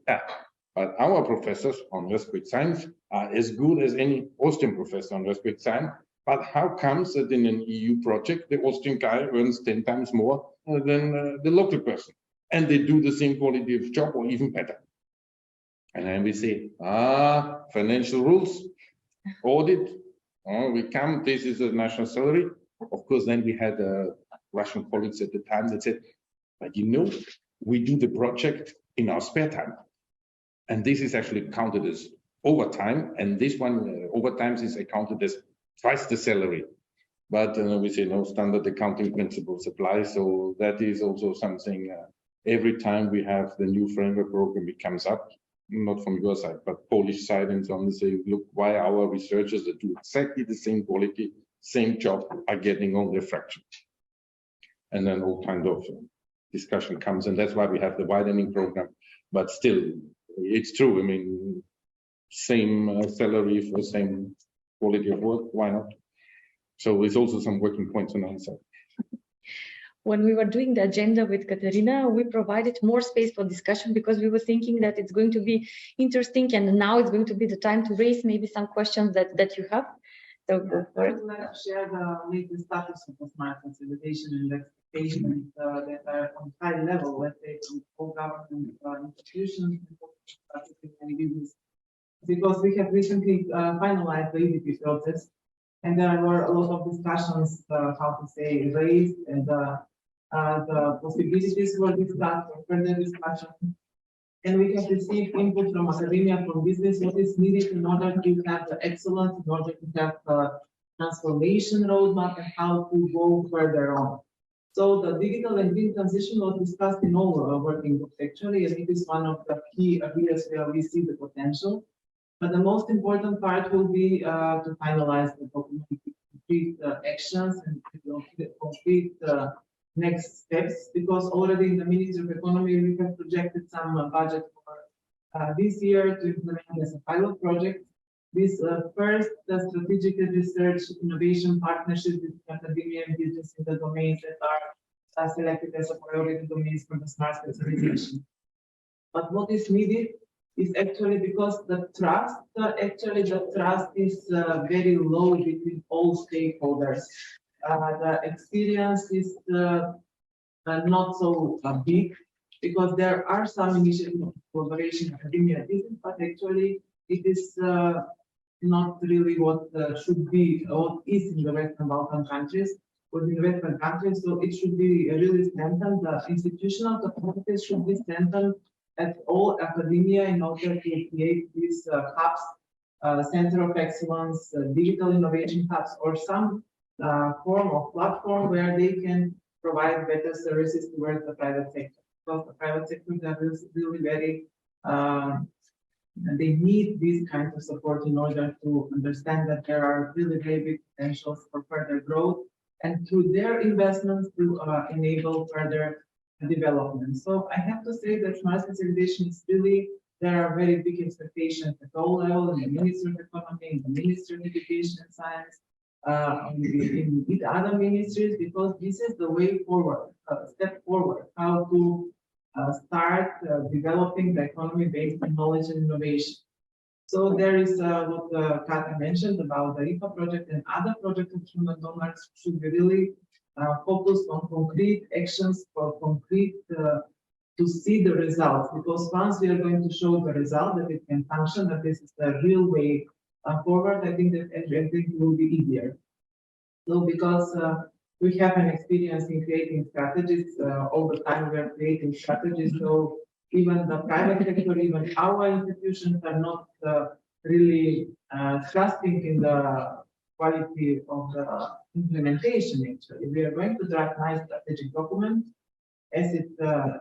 [SPEAKER 7] but our professors on respiratory science are as good as any Austrian professor on respiratory science. But how comes that in an EU project, the Austrian guy earns 10 times more than the local person? And they do the same quality of job or even better. And then we say, financial rules, audit, we come, this is a national salary. Of course, then we had Russian colleagues at the time that said, but you know, we do the project in our spare time. And this is actually counted as overtime. And this one, overtime is accounted as twice the salary. But we say no, standard accounting principles apply. So that is also something every time we have the new framework program, it comes up, not from your side, but Polish side and so on, say, look, why our researchers that do exactly the same quality, same job are getting only a fraction. And then all kind of discussion comes. And that's why we have the widening program. But still, it's true. I mean, same salary for same quality of work. Why not? So there's also some working points on our side.
[SPEAKER 6] when we were doing the agenda with Katerina, we provided more space for discussion because we were thinking that it's going to be interesting, and now it's going to be the time to raise maybe some questions that you have. So go for it.
[SPEAKER 8] I would like to share the latest status of the smart consolidation and expectations that are on high level, let's say, from all government institutions and business. Because we have recently finalized the EDP process, and there were a lot of discussions, how to say, raised, and the possibilities were discussed for further discussion. And we have received input from academia, from business, what is needed in order to have the excellence, in order to have a transformation roadmap, and how to go further on. So the digital and green transition was discussed in all our working groups actually, and it is one of the key areas where we see the potential. But the most important part will be to finalize the concrete actions and complete next steps, because already in the Ministry of Economy we have projected some budget for this year to implement as a pilot project. This first strategic research innovation partnership with academia and business in the domains that are selected as a priority domains for the smart specialization. But what is needed is actually, because the trust, is very low between all stakeholders. The experience is not so big, because there are some initiatives of collaboration academia business, but actually it is not really what should be, what is in the Western Balkan countries, or in the Western countries. So it should be really strengthened. The institutional capacities should be strengthened at all academia in order to create these hubs, center of excellence, digital innovation hubs, or some form of platform where they can provide better services towards the private sector. Because the private sector is really very, they need this kind of support in order to understand that there are really very big potentials for further growth, and through their investments to enable further development. So I have to say that smart specialization is really, there are very big expectations at all levels, in the Ministry of Economy, in the Ministry of Education and Science, in other ministries, because this is the way forward, step forward, how to start developing the economy based on knowledge and innovation. So there is what Kata mentioned about the IPA project, and other projects of human donors should be really focused on concrete actions for concrete to see the results, because once we are going to show the result that it can function, that this is the real way forward, I think that everything will be easier. So because we have an experience in creating strategies, all the time we are creating strategies, so even the private sector, even our institutions are not really trusting in the quality of the implementation. Actually, we are going to draft nice strategic document as it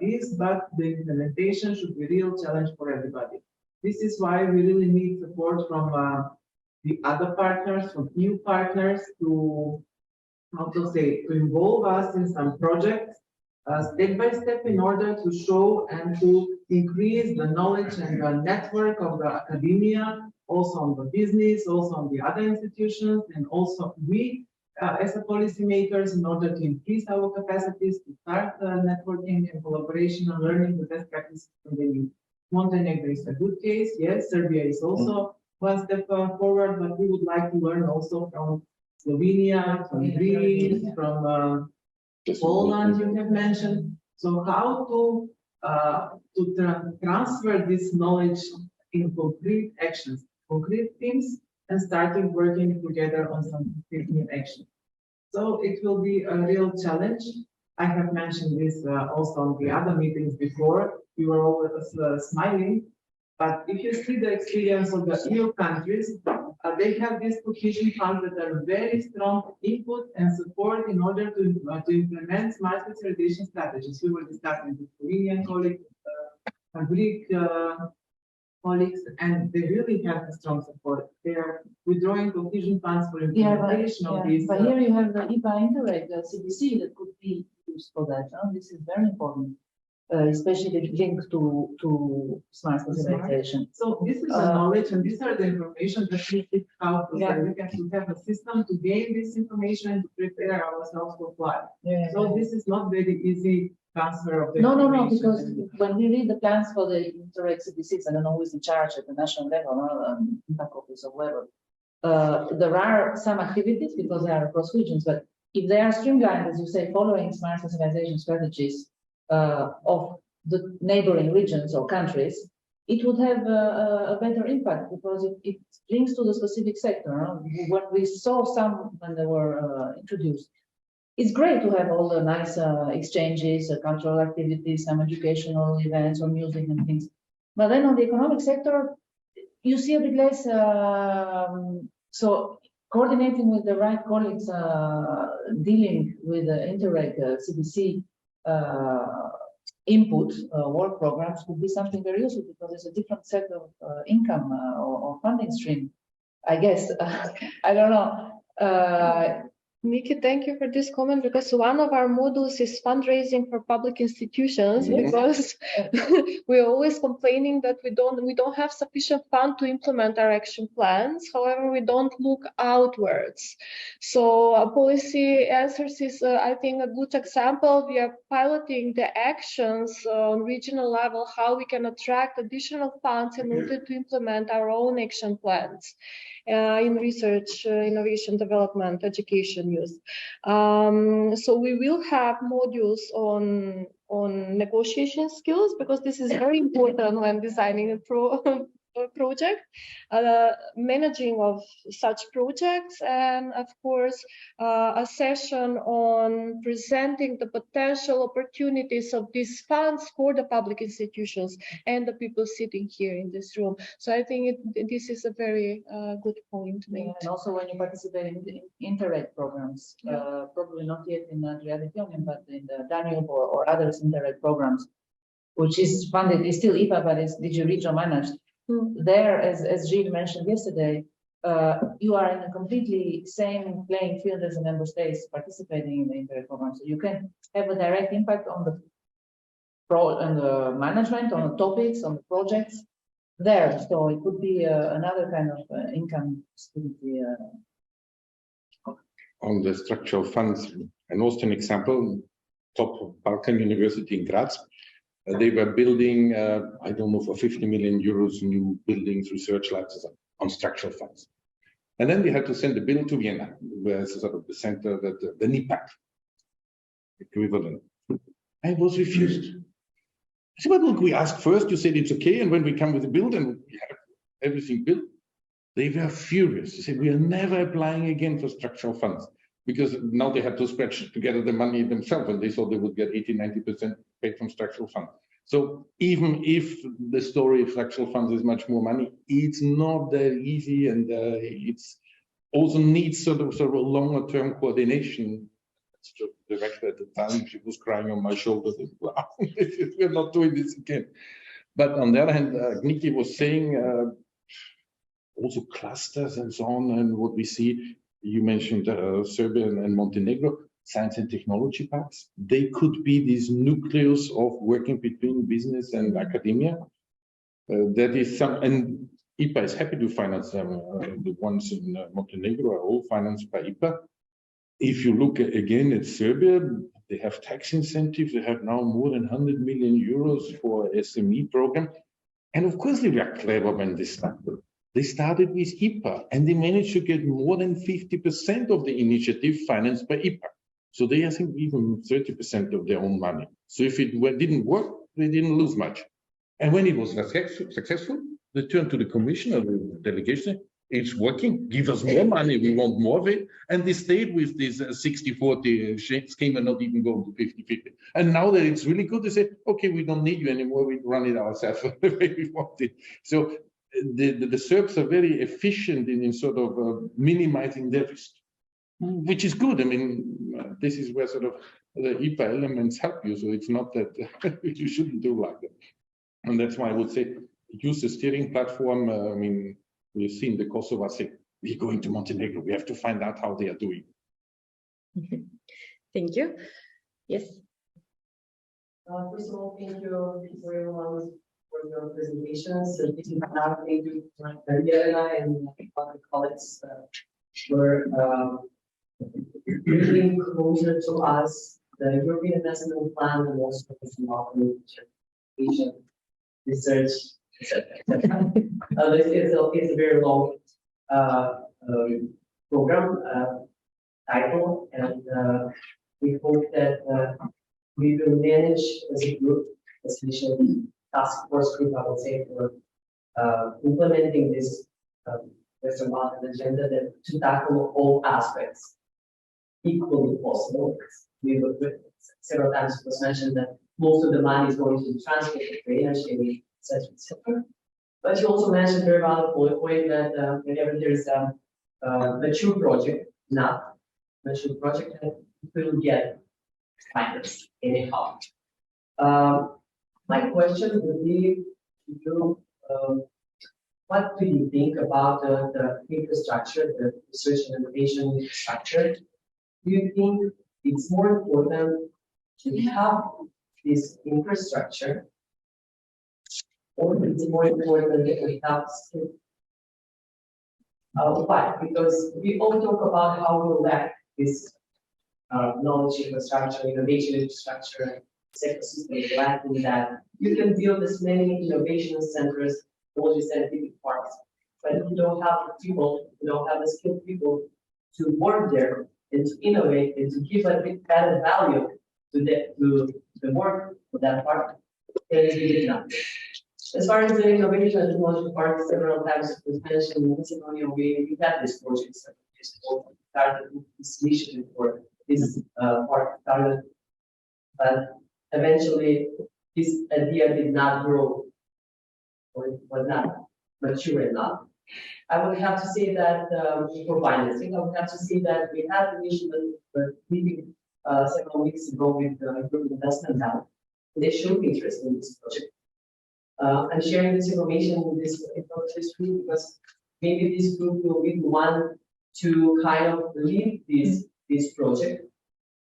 [SPEAKER 8] is, but the implementation should be a real challenge for everybody. This is why we really need support from the other partners, from new partners, to how to say, to involve us in some projects step by step, in order to show and to increase the knowledge and the network of the academia, also on the business, also on the other institutions, and also we as a policymakers, in order to increase our capacities to start networking and collaboration and learning the best practices from the youth. Montenegro is a good case. Yes, Serbia is also one step forward, but we would like to learn also from Slovenia, from Greece, from Poland, you have mentioned. So how to transfer this knowledge in concrete actions, concrete things, and starting working together on some concrete new action. So it will be a real challenge. I have mentioned this also on the other meetings before. We were always smiling, but if you see the experience of the EU countries, they have these cohesion funds that are very strong input and support in order to implement smart specialization strategies. We were discussing with Slovenian colleagues, Greek colleagues, and they really have a strong support. They are withdrawing cohesion funds for implementation of these.
[SPEAKER 10] But here you have the IPA Interreg, the CBC, that could be used for that. This is very important.
[SPEAKER 8] especially linked to smart specialization.
[SPEAKER 10] So this is the knowledge and these are the information that we seek out.
[SPEAKER 8] Yeah.
[SPEAKER 10] We can have a system to gain this information and to prepare ourselves for flight.
[SPEAKER 8] Yeah.
[SPEAKER 10] So this is not very easy transfer of the
[SPEAKER 8] No,
[SPEAKER 10] information.
[SPEAKER 8] because when we read the plans for the Interreg CBCs, I don't know who is in charge at the national level, impact office or whatever. There are some activities because they are across regions, but if they are streamlined, as you say, following smart specialization strategies of the neighboring regions or countries, it would have a better impact because it links to the specific sector. When we saw some when they were introduced, it's great to have all the nice exchanges, cultural activities, some educational events or music and things. But then on the economic sector, you see a bit less. So coordinating with the right colleagues dealing with the Interreg CBC input work programs would be something very useful because it's a different set of income or funding stream, I guess. I don't know.
[SPEAKER 9] Nikki, thank you for this comment because one of our modules is fundraising for public institutions because we're always complaining that we don't have sufficient fund to implement our action plans. However, we don't look outwards. So policy answers is, I think, a good example. We are piloting the actions on regional level, how we can attract additional funds in order to implement our own action plans. In research, innovation, development, education use. So we will have modules on negotiation skills because this is very important when designing a project, managing of such projects, and of course a session on presenting the potential opportunities of these funds for the public institutions and the people sitting here in this room. So I think this is a very good point made.
[SPEAKER 8] Yeah, and also when you participate in Interreg programs, probably not yet in the Adriatic Union, but in the Danube or other Interreg programs, which is funded, is still IPA, but is DG Regio managed. There, as Gilles mentioned yesterday, you are in a completely same playing field as the member states participating in the Interreg program. So you can have a direct impact on the management, on the topics, on the projects there. So it could be another kind of income stability.
[SPEAKER 7] On the structural funds, an Austrian example, top Balkan University in Graz. They were building, I don't know, for 50 million euros new buildings, research labs on structural funds. And then they had to send a bill to Vienna, where it's sort of the center that the NIPAC equivalent. I was refused. I said, but look, we asked first, you said it's okay, and when we come with the bill and we have everything built, they were furious. They said, we are never applying again for structural funds, because now they had to scratch together the money themselves, and they thought they would get 80–90% paid from structural funds. So even if the story of structural funds is much more money, it's not that easy, and it's also needs sort of a longer term coordination. The director at the time, she was crying on my shoulder. Wow, we're not doing this again. But on the other hand, Nikki was saying also clusters and so on, and what we see. You mentioned Serbia and Montenegro, science and technology parks. They could be this nucleus of working between business and academia. That is some, and IPA is happy to finance them. The ones in Montenegro are all financed by IPA. If you look again at Serbia, they have tax incentives. They have now more than 100 million euros for SME program. And of course, they were clever when they started. They started with IPA, and they managed to get more than 50% of the initiative financed by IPA. So they, I think, even 30% of their own money. So if it didn't work, they didn't lose much. And when it was successful, they turned to the commission or the delegation. It's working. Give us more money. We want more of it. And they stayed with this 60-40 scheme and not even going to 50-50. And now that it's really good, they say, okay, we don't need you anymore. We run it ourselves the way we want it. So the Serbs are very efficient in sort of minimizing their risk, which is good. I mean, this is where sort of the IPA elements help you. So it's not that you shouldn't do like that. And that's why I would say use the steering platform. I mean, we've seen the Kosovo say, we're going to Montenegro. We have to find out how they are doing.
[SPEAKER 6] Thank you. Yes.
[SPEAKER 8] First of all, thank you for everyone for your presentations. Thank you to Jelena and other colleagues for bringing closer to us the European Investment Plan and also the Asian research. This is a very long program title, and we hope that we will manage as a group, especially task force group, I would say, for implementing this Western Balkans agenda, that to tackle all aspects equally possible. We will, several times it was mentioned that most of the money is going to transport, drainage, etc., etc. But you also mentioned very valid point that whenever there is a mature project, not mature project, that will get finance anyhow. My question would be to you, what do you think about the infrastructure, the research and innovation infrastructure? Do you think it's more important to have this infrastructure, or it's more important that we have skill? Why? Because we all talk about how we lack this knowledge infrastructure, innovation infrastructure, ecosystem, lacking that. You can build as many innovation centers, all these scientific parks, but if you don't have the people, you don't have the skilled people to work there and to innovate and to give a big added value to the work of that part, then it's really enough. As far as the innovation and technology part, several times it was mentioned in Macedonia, we had this project, started this initiative for this part started, but eventually this idea did not grow, or it was not mature enough. I would have to say that for financing, I would have to say that we had an initial meeting several weeks ago with the European Investment Bank. They showed interest in this project. I'm sharing this information in this group because maybe this group will be the one to kind of lead this project.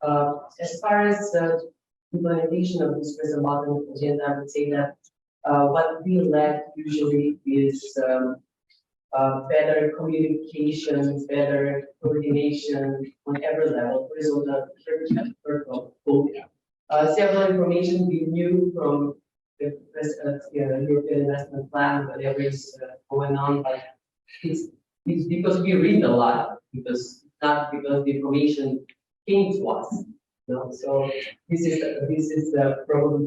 [SPEAKER 8] As far as the implementation of this Western Balkans agenda, I would say that what we lack usually is better communication, better coordination on every level. Horizontal, vertical, both. Several information we knew from the European Investment Plan, whatever is going on, but it's because we read a lot, because not because the information came to us. So this is the problem,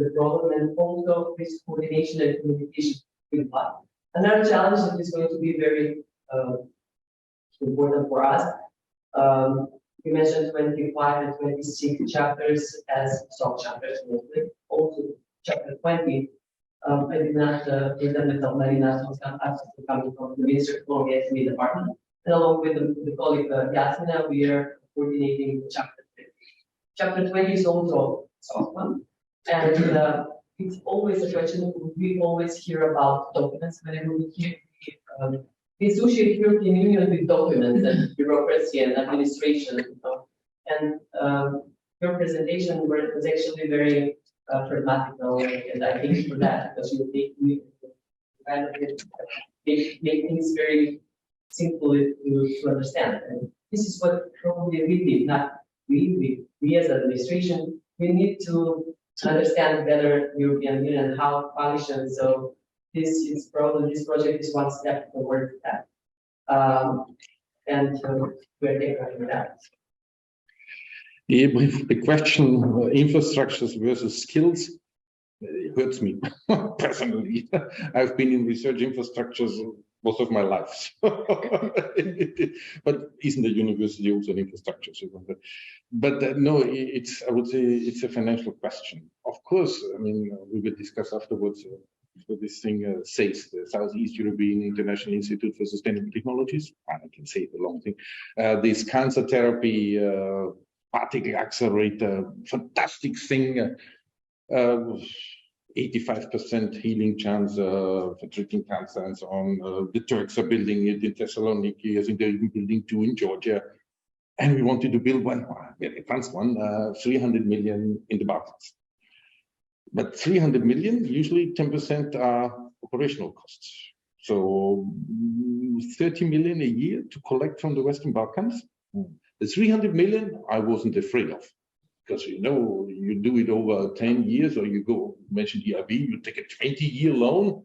[SPEAKER 8] and also this coordination and communication with us. Another challenge that is going to be very important for us. We mentioned 25 and 26 chapters as sub-chapters. Also, chapter 20. I did not present myself, Marina, so I'm coming from the Ministry of Economy and SME Department. And along with the colleague Yasmina, we are coordinating chapter 20. Chapter 20 is also a soft one. And it's always a question, we always hear about documents whenever we hear we associate European Union with documents and bureaucracy and administration. And your presentation was actually very pragmatical, and I thank you for that, because you kind of make things very simple to understand. And this is what probably we did, not we as administration, we need to understand better European Union and how it functions. So this is probably, this project is one step toward that. And we're taking that.
[SPEAKER 7] The question infrastructures versus skills hurts me personally. I've been in research infrastructures most of my life, but isn't the university also an infrastructure? But no, I would say it's a financial question. Of course, I mean, we will discuss afterwards what this thing says, the Southeast European International Institute for Sustainable Technologies. I can say the long thing. This cancer therapy, particle accelerator, fantastic thing. 85% healing chance for treating cancer and so on. The Turks are building it in Thessaloniki, I think they're even building 2 in Georgia. And we wanted to build one, very advanced one, 300 million in the Balkans. But 300 million, usually 10% are operational costs. So 30 million a year to collect from the Western Balkans. The 300 million I wasn't afraid of, because you know, you do it over 10 years, or you go, mention EIB, you take a 20-year loan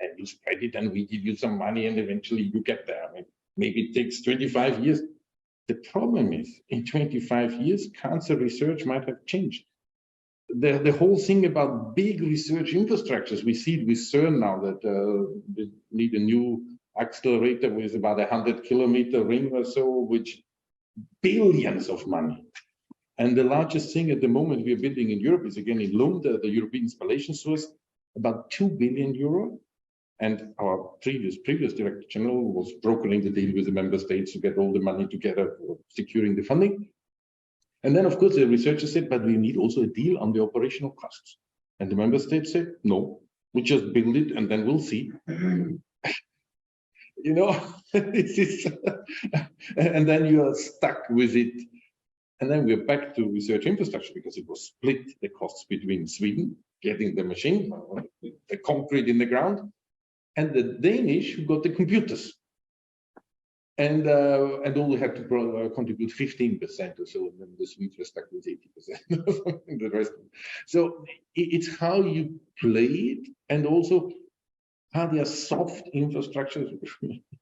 [SPEAKER 7] and you spread it, and we give you some money, and eventually you get there. I mean, maybe it takes 25 years. The problem is, in 25 years, cancer research might have changed. The whole thing about big research infrastructures, we see it with CERN now, that they need a new accelerator with about 100-kilometer ring or so, which billions of money. And the largest thing at the moment we are building in Europe is again in Lund, the European Spallation Source, about 2 billion euro. And our previous Director General was brokering the deal with the member states to get all the money together for securing the funding. And then, of course, the researchers said, but we need also a deal on the operational costs. And the member states said, no, we just build it and then we'll see. You know, this is, and then you are stuck with it. And then we're back to research infrastructure, because it was split the costs between Sweden, getting the machine, the concrete in the ground, and the Danish who got the computers. And only had to contribute 15% or so, and then the Swedes were stuck with 80%. The rest. So it's how you play it, and also how they are soft infrastructures.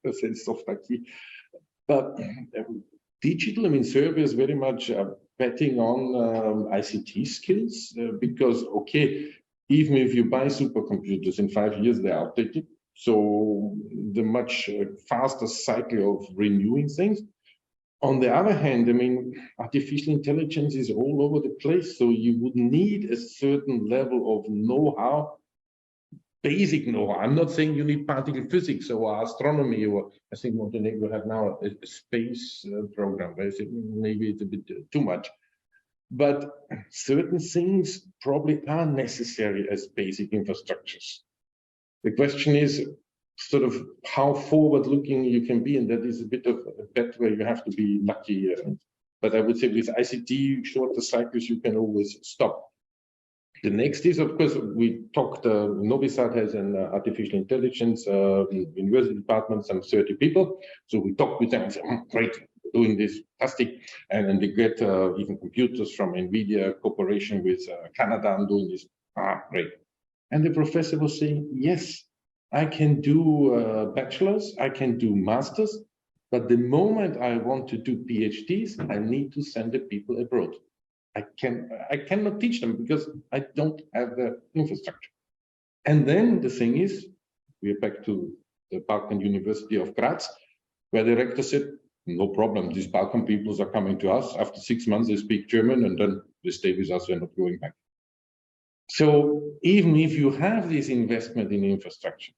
[SPEAKER 7] I said soft actually, but digital. I mean, Serbia is very much betting on ICT skills, because okay, even if you buy supercomputers in 5 years, they're outdated. So the much faster cycle of renewing things. On the other hand, I mean, artificial intelligence is all over the place. So you would need a certain level of know-how, basic know-how. I'm not saying you need particle physics or astronomy, or I think Montenegro have now a space program. Maybe it's a bit too much. But certain things probably are necessary as basic infrastructures. The question is sort of how forward-looking you can be, and that is a bit of a bet where you have to be lucky. But I would say with ICT, shorter cycles, you can always stop. The next is, of course, we talked, Novi Sad has an artificial intelligence university department, some 30 people. So we talked with them and said, great, doing this, fantastic. And then they get even computers from NVIDIA cooperation with Canada and doing this, great. And the professor was saying, yes, I can do bachelor's, I can do master's, but the moment I want to do PhDs, I need to send the people abroad. I cannot teach them because I don't have the infrastructure. And then the thing is, we're back to the Balkan University of Graz, where the rector said, no problem, these Balkan peoples are coming to us. After 6 months, they speak German, and then they stay with us, they're not going back. So even if you have this investment in infrastructure,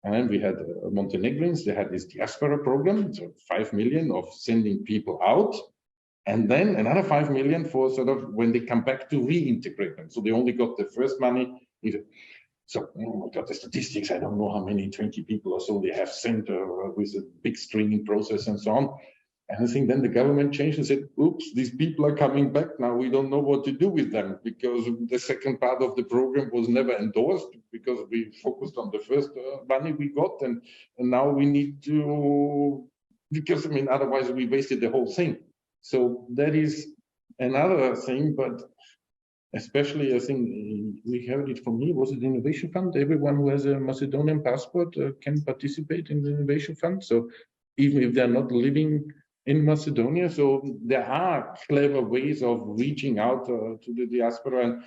[SPEAKER 7] and we had Montenegrins, they had this diaspora program, so 5 million of sending people out, and then another 5 million for sort of when they come back to reintegrate them. So they only got the first money. So I got the statistics, I don't know how many, 20 people or so they have sent with a big screening process and so on. And I think then the government changed and said, oops, these people are coming back now. We don't know what to do with them, because the second part of the program was never endorsed, because we focused on the first money we got. And now we need to, because I mean, otherwise we wasted the whole thing. So that is another thing, but especially I think we heard it from me, was it the Innovation Fund? Everyone who has a Macedonian passport can participate in the Innovation Fund. So even if they're not living in Macedonia. So there are clever ways of reaching out to the diaspora and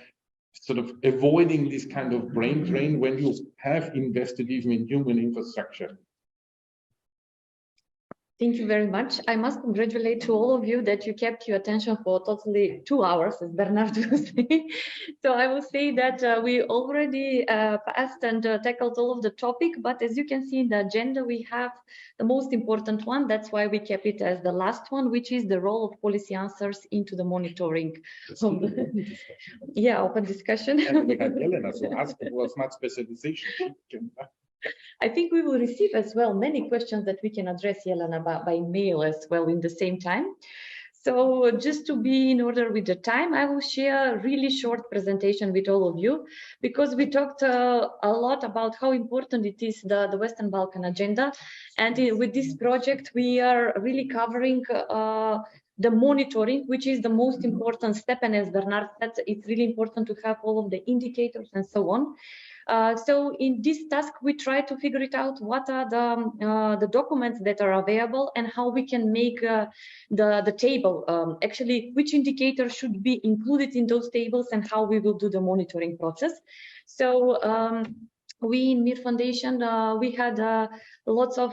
[SPEAKER 7] sort of avoiding this kind of brain drain when you have invested even in human infrastructure.
[SPEAKER 6] Thank you very much. I must congratulate to all of you that you kept your attention for totally 2 hours, as Bernhard was saying. So I will say that we already passed and tackled all of the topic, but as you can see in the agenda, we have the most important one. That's why we kept it as the last one, which is the role of policy answers into the monitoring. Yeah, open discussion.
[SPEAKER 7] And we had Jelena, so ask for smart specialization.
[SPEAKER 6] I think we will receive as well many questions that we can address, Jelena, by mail as well in the same time. So just to be in order with the time, I will share a really short presentation with all of you, because we talked a lot about how important it is, the Western Balkan agenda. And with this project, we are really covering the monitoring, which is the most important step. And as Bernhard said, it's really important to have all of the indicators and so on. So in this task, we try to figure it out, what are the documents that are available and how we can make the table, actually which indicators should be included in those tables and how we will do the monitoring process. So we in MIR Foundation, we had lots of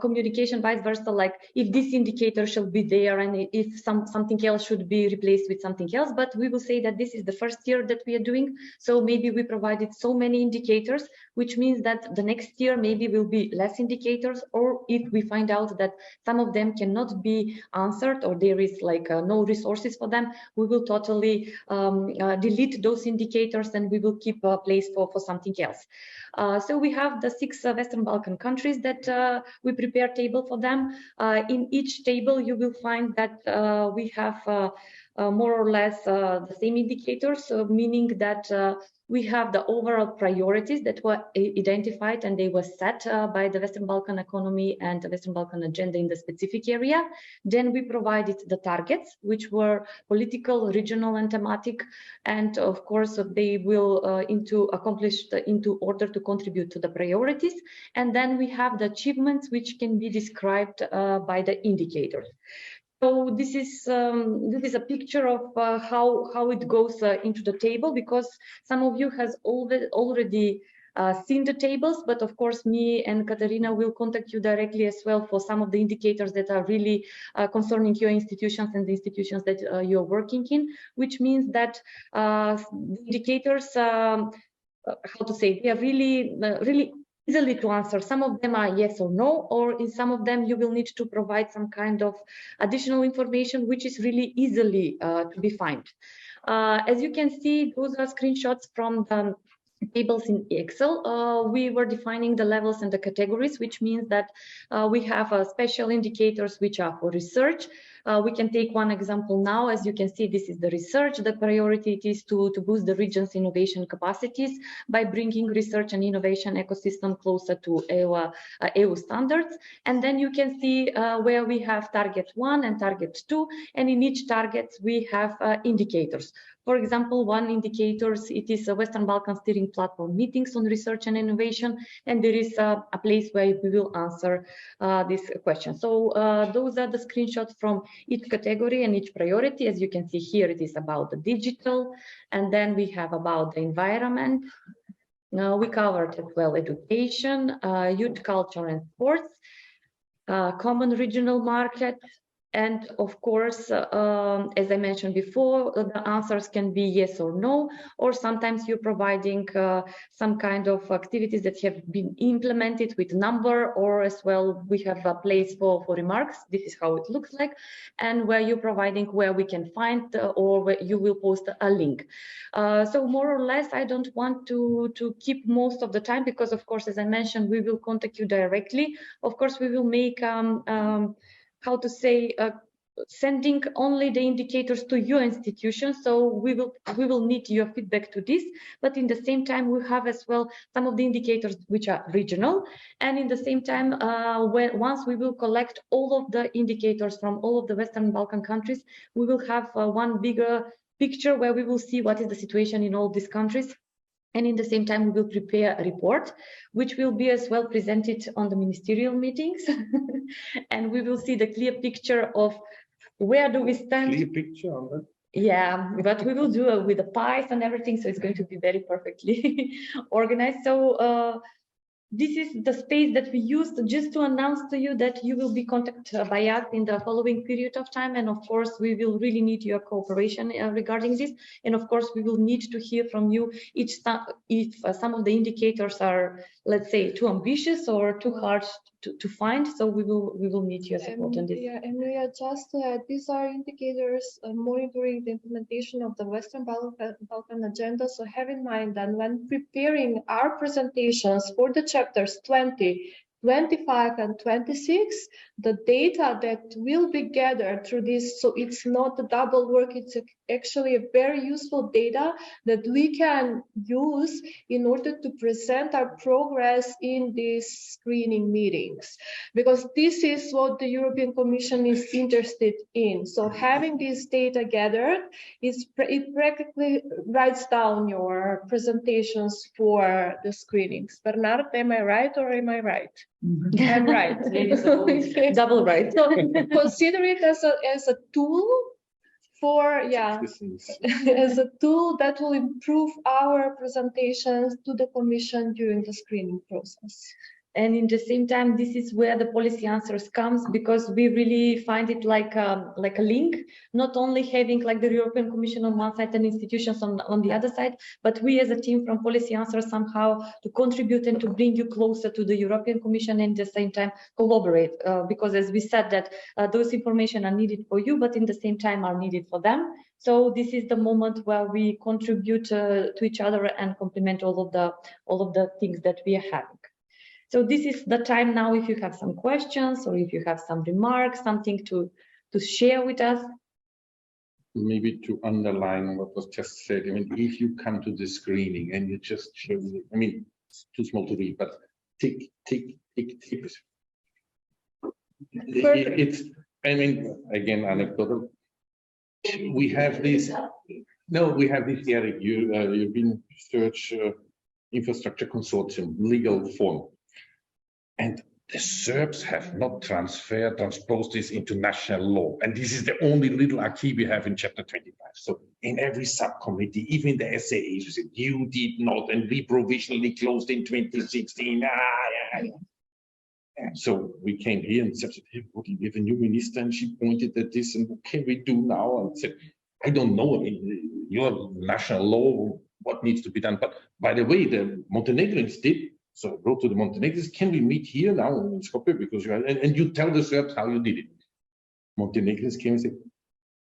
[SPEAKER 6] communication vice versa, like if this indicator should be there and if something else should be replaced with something else. But we will say that this is the first year that we are doing, so maybe we provided so many indicators, which means that the next year maybe will be less indicators, or if we find out that some of them cannot be answered or there is like no resources for them, we will totally delete those indicators and we will keep a place for something else. So we have the 6 Western Balkan countries that we prepare table for them. In each table, you will find that we have more or less the same indicators, meaning that we have the overall priorities that were identified and they were set by the Western Balkan economy and the Western Balkan agenda in the specific area. Then we provided the targets, which were political, regional and thematic, and of course they will accomplished into order to contribute to the priorities. And then we have the achievements, which can be described by the indicators. So this is a picture of how it goes into the table, because some of you has already seen the tables, but of course me and Katarina will contact you directly as well for some of the indicators that are really concerning your institutions and the institutions that you're working in, which means that the indicators, how to say, they are really easily to answer. Some of them are yes or no, or in some of them you will need to provide some kind of additional information, which is really easily to be found. As you can see, those are screenshots from the tables in Excel. We were defining the levels and the categories, which means that we have special indicators which are for research. We can take one example now. As you can see, this is the research. The priority it is to boost the region's innovation capacities by bringing research and innovation ecosystem closer to EU standards. And then you can see where we have target 1 and target 2, and in each target we have indicators. For example, one indicator, it is a Western Balkan steering platform meetings on research and innovation, and there is a place where we will answer this question. So those are the screenshots from each category and each priority. As you can see here, it is about the digital, and then we have about the environment. Now we covered as well education, youth culture and sports, common regional market. And of course, as I mentioned before, the answers can be yes or no, or sometimes you're providing some kind of activities that have been implemented with number, or as well we have a place for remarks. This is how it looks like, and where you're providing where we can find or where you will post a link. So more or less, I don't want to keep most of the time, because of course, as I mentioned, we will contact you directly. Of course, we will make how to say, sending only the indicators to your institution. So we will need your feedback to this, but in the same time we have as well some of the indicators which are regional, and in the same time once we will collect all of the indicators from all of the Western Balkan countries, we will have one bigger picture where we will see what is the situation in all these countries. And in the same time, we will prepare a report, which will be as well presented on the ministerial meetings. And we will see the clear picture of where do we stand.
[SPEAKER 7] Clear picture on that?
[SPEAKER 6] Yeah, but we will do it with the pies and everything. So it's going to be very perfectly organized. So this is the space that we used just to announce to you that you will be contacted by us in the following period of time. And of course, we will really need your cooperation regarding this. And of course, we will need to hear from you if some of the indicators are, let's say, too ambitious or too hard to find. So we will need your support on this.
[SPEAKER 9] Yeah, and we are just these are indicators monitoring the implementation of the Western Balkan agenda. So have in mind that when preparing our presentations for the chapters 20, 25 and 26, the data that will be gathered through this, so it's not a double work, it's actually a very useful data that we can use in order to present our progress in these screening meetings, because this is what the European Commission is interested in. So having this data gathered, it practically writes down your presentations for the screenings. Bernhard, am I right or am I right? I'm right. Okay.
[SPEAKER 6] Double right.
[SPEAKER 9] So consider it as a tool for, yeah, as a tool that will improve our presentations to the Commission during the screening process.
[SPEAKER 6] And in the same time, this is where the policy answers comes, because we really find it like a link, not only having like the European Commission on one side and institutions on the other side, but we as a team from policy answers somehow to contribute and to bring you closer to the European Commission and at the same time collaborate, because as we said that those information are needed for you, but in the same time are needed for them. So this is the moment where we contribute to each other and complement all of the things that we are having. So this is the time now if you have some questions or if you have some remarks, something to share with us.
[SPEAKER 7] Maybe to underline what was just said, I mean, if you come to the screening and you just show, I mean, it's too small to read, but tick, tick, tick, tick. It's, I mean, again, anecdotal. We have this, no, we have this European Research Infrastructure Consortium legal form. And the Serbs have not transposed this into national law. And this is the only little acquis we have in chapter 25. So in every subcommittee, even the SAAs, you said, you did not, and we provisionally closed in 2016. And so we came here and said, hey, we have a new minister, and she pointed at this, and what can we do now? And said, I don't know, I mean, your national law, what needs to be done. But by the way, the Montenegrins did. So I wrote to the Montenegrins, can we meet here now in Skopje? Because you are, and you tell the Serbs how you did it. Montenegrins came and said,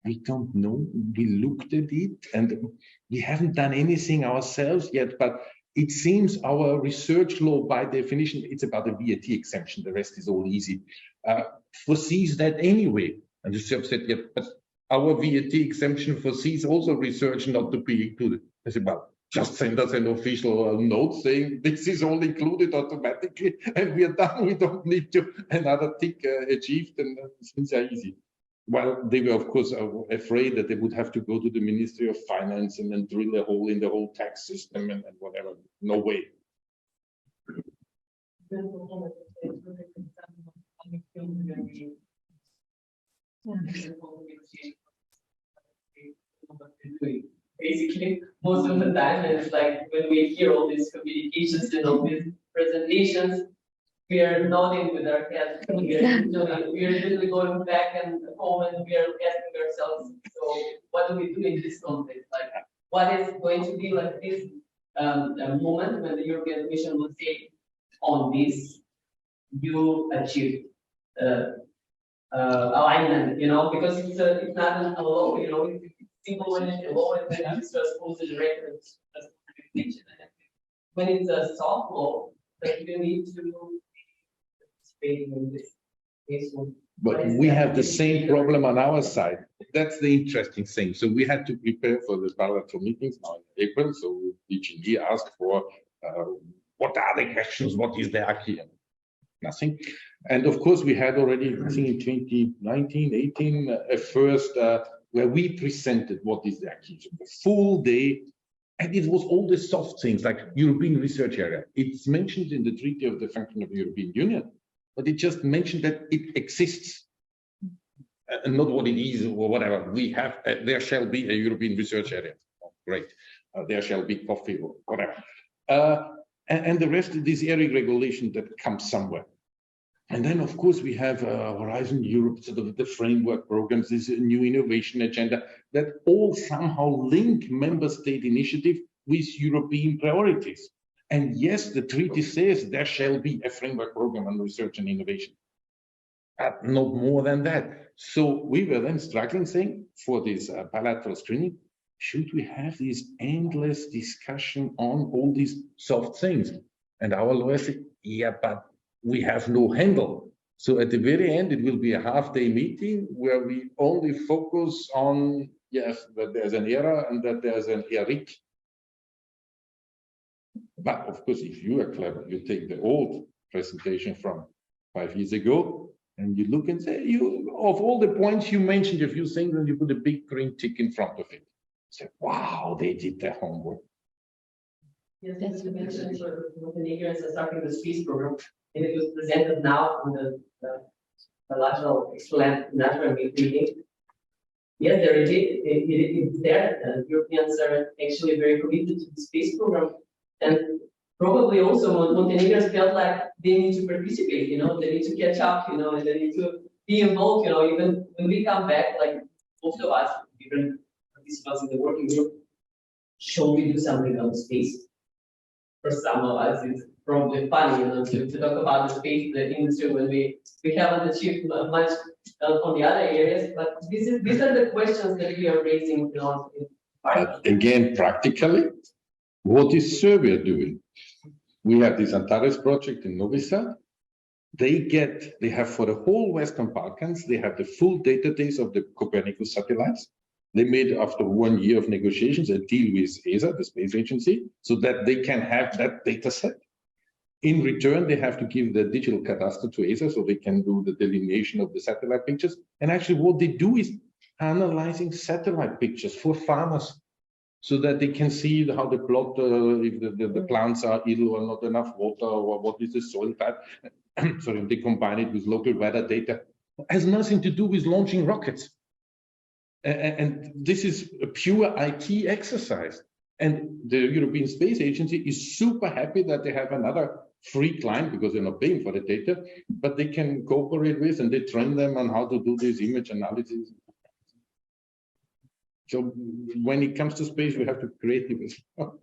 [SPEAKER 7] we don't know. We looked at it and we haven't done anything ourselves yet, but it seems our research law, by definition, it's about a VAT exemption. The rest is all easy. Foresees that anyway. And the Serbs said, yeah, but our VAT exemption foresees also research not to be included. I said, well, just send us an official note saying this is all included automatically and we are done. We don't need to another tick achieved, and things are easy. Well, they were, of course, afraid that they would have to go to the Ministry of Finance and then drill a hole in the whole tax system and whatever. No way.
[SPEAKER 11] Basically, most of the time, it's like when we hear all these communications and all these presentations, we are nodding with our heads. We are literally going back and home and we are asking ourselves, so what do we do in this context? Like, what is going to be like this moment when the European Commission will say, on this, you achieved alignment, you know, because it's not a law, you know, it's simple when it's a law and then it's just also the record. When it's a soft law, that you need to participate in this one.
[SPEAKER 7] But we have the same problem on our side. That's the interesting thing. So we had to prepare for the bilateral meetings now in April. So DG asked for what are the questions, what is the acquis? Nothing. And of course, we had already, I think in 2019, 18, a first where we presented what is the acquis, the full day. And it was all the soft things like European research area. It's mentioned in the Treaty of the Function of the European Union, but it just mentioned that it exists and not what it is or whatever. We have, there shall be a European research area. Oh, great. There shall be coffee or whatever. And the rest of this area regulation that comes somewhere. And then, of course, we have Horizon Europe, sort of the framework programs, this new innovation agenda that all somehow link member state initiative with European priorities. And yes, the treaty says there shall be a framework program on research and innovation. Not more than that. So we were then struggling, saying, for this bilateral screening, should we have this endless discussion on all these soft things? And our lawyer said, yeah, but we have no handle. So at the very end, it will be a half-day meeting where we only focus on, yes, that there's an error and that there's an Eric. But of course, if you are clever, you take the old presentation from 5 years ago and you look and say, of all the points you mentioned, a few things, and you put a big green tick in front of it. Say, wow, they did their homework.
[SPEAKER 11] Yes, as you mentioned, Montenegro is starting the space program, and it was presented now on the bilateral explanatory meeting. Yes, it's there. Europeans are actually very committed to the space program, and probably also Montenegrins felt like they need to participate. They need to catch up. And they need to be involved. Even when we come back, like most of us, different participants in the working group, should we do something on space? For some of us, it's probably funny, to talk about the space, the industry, when we haven't achieved much on the other areas. But these are the questions that we are raising.
[SPEAKER 7] But again, practically, what is Serbia doing? We have this Antares project in Novi Sad. They have for the whole Western Balkans, they have the full database of the Copernicus satellites. They made, after 1 year of negotiations, a deal with ESA, the space agency, so that they can have that data set. In return, they have to give the digital cadastre to ESA so they can do the delineation of the satellite pictures. And actually what they do is analyzing satellite pictures for farmers so that they can see how the plot, if the plants are ill or not enough water, or what is the soil type. Sorry, they combine it with local weather data. It has nothing to do with launching rockets. And this is a pure IT exercise. And the European Space Agency is super happy that they have another free client, because they're not paying for the data, but they can cooperate with, and they train them on how to do this image analysis. So when it comes to space, we have to create it.
[SPEAKER 10] So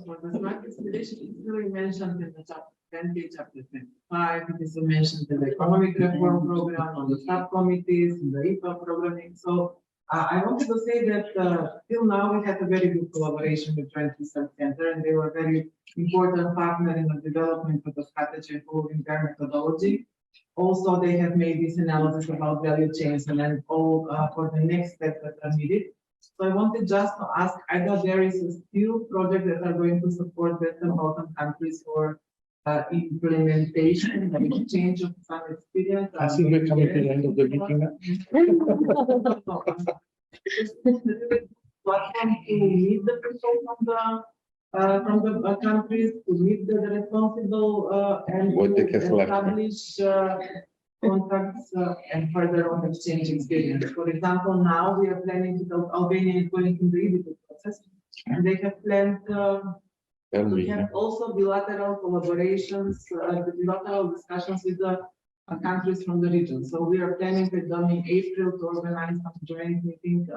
[SPEAKER 10] for the smart expedition, it's really mentioned in the chapter 20, chapter 25. It is mentioned in the economic reform program, on the subcommittees, in the IPA programming. So I wanted to say that till now we had a very good collaboration with Joint Research Center, and they were a very important partner in the development of the strategy following their methodology. Also, they have made this analysis about value chains and then all for the next steps that are needed. So I wanted just to ask either there is a still project that are going to support Western Balkan countries for implementation, like exchange of some experience.
[SPEAKER 7] I think we're coming to the end of the meeting now.
[SPEAKER 10] Platform to meet the people from the countries, to meet the responsible and to establish contracts and further on exchange experience. For example, now we are planning to help Albania is going through the EBIT process, and they have planned we have also bilateral collaborations, bilateral discussions with the countries from the region. So we are planning with them in April to organize some joint meeting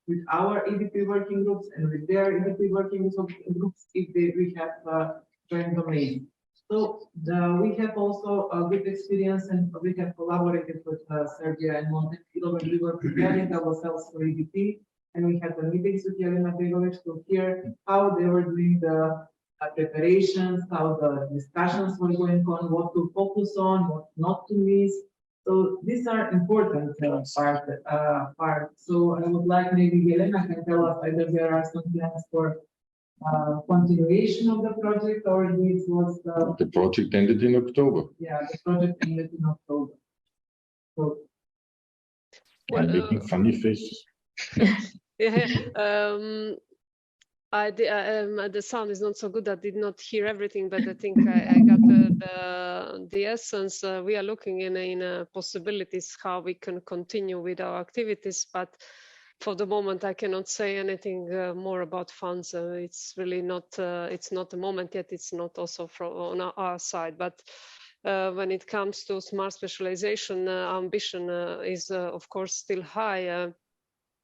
[SPEAKER 10] with our EDP working groups and with their EDP working groups if we have joint domain. So we have also a good experience, and we have collaborated with Serbia and Montenegro when we were preparing ourselves for EDP, and we had the meetings with Jelena Vidovic to hear how they were doing the preparations, how the discussions were going on, what to focus on, what not to miss. So these are important part. So I would like maybe Jelena can tell us either there are some plans for continuation of the project, or this was
[SPEAKER 7] the project ended in October.
[SPEAKER 10] Yeah, the project ended in October. So
[SPEAKER 7] I'm making funny faces.
[SPEAKER 3] Yeah, the sound is not so good. I did not hear everything, but I think I got the essence. We are looking in possibilities how we can continue with our activities, but for the moment I cannot say anything more about funds. It's really not. It's not the moment yet. It's not also on our side, but. When it comes to smart specialization, ambition is of course still high.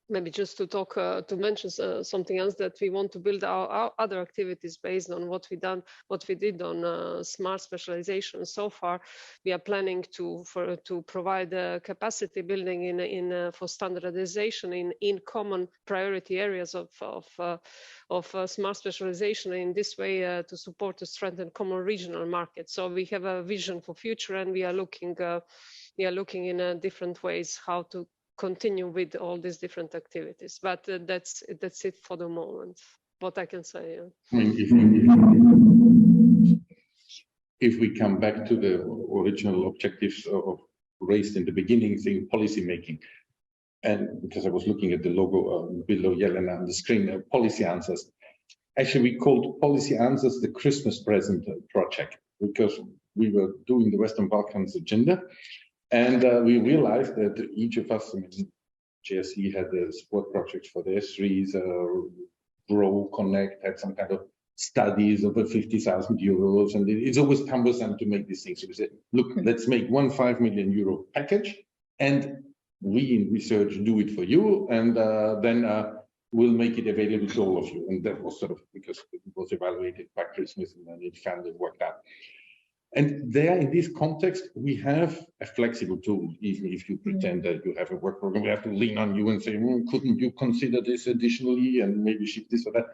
[SPEAKER 3] maybe just to talk, to mention something else, that we want to build our other activities based on what we did on smart specialization so far. We are planning to provide capacity building for standardization in common priority areas of smart specialization. In this way, to support to strengthen common regional markets. So we have a vision for future, and we are looking in different ways how to continue with all these different activities. But that's it for the moment, what I can say.
[SPEAKER 7] I mean, if we come back to the original objectives of raised in the beginning, saying policy making, and because I was looking at the logo below Jelena on the screen, policy answers. Actually, we called policy answers the Christmas present project, because we were doing the Western Balkans agenda. And we realized that each of us, I mean, JSC had the support projects for the S3s, Grow, Connect, had some kind of studies over 50,000 euros. And it's always cumbersome to make these things. So we said, look, let's make one 5 million euro package, and we in research do it for you. And then we'll make it available to all of you. And that was sort of because it was evaluated by Christmas, and then it finally worked out. And there, in this context, we have a flexible tool. Even if you pretend that you have a work program, we have to lean on you and say, couldn't you consider this additionally and maybe shift this or that?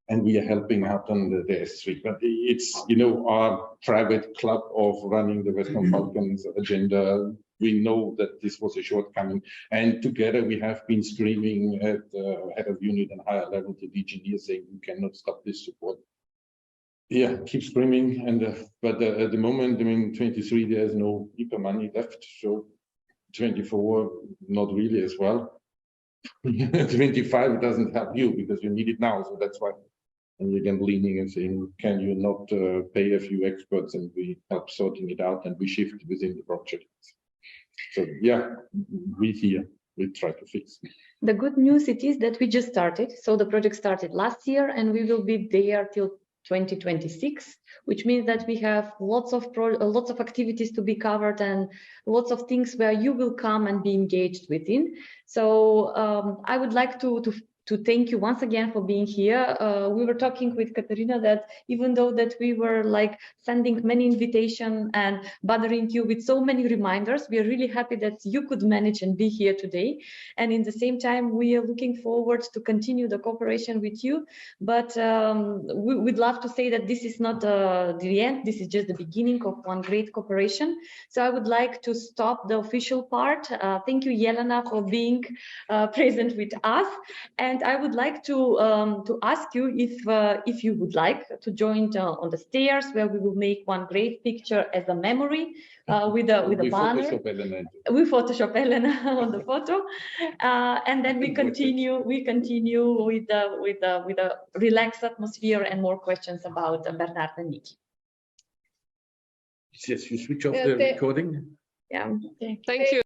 [SPEAKER 7] And we are helping out on the S3. But it's, you know, our private club of running the Western Balkans agenda. We know that this was a shortcoming. And together we have been screaming at the head of unit and higher level to DGD saying, you cannot stop this support. Yeah, keep screaming, but at the moment, I mean, 23, there's no IPA money left, so 24, not really as well. 25, it doesn't help you because you need it now, so that's why. And you're again leaning and saying, can you not pay a few experts, and we help sorting it out, and we shift within the project. So yeah, we try to fix.
[SPEAKER 6] The good news it is that we just started. So the project started last year, and we will be there till 2026, which means that we have lots of activities to be covered and lots of things where you will come and be engaged within. So I would like to thank you once again for being here. We were talking with Katerina that even though that we were like sending many invitations and bothering you with so many reminders, we are really happy that you could manage and be here today. And in the same time, we are looking forward to continue the cooperation with you. But we'd love to say that this is not the end. This is just the beginning of one great cooperation. So I would like to stop the official part. Thank you, Jelena, for being present with us. And I would like to ask you if you would like to join on the stairs, where we will make one great picture as a memory with a banner. We Photoshop Elena on the photo, and then we continue with a relaxed atmosphere and more questions about Bernhard and Niki.
[SPEAKER 7] Yes, you switch off the recording.
[SPEAKER 6] Yeah.
[SPEAKER 3] Thank you.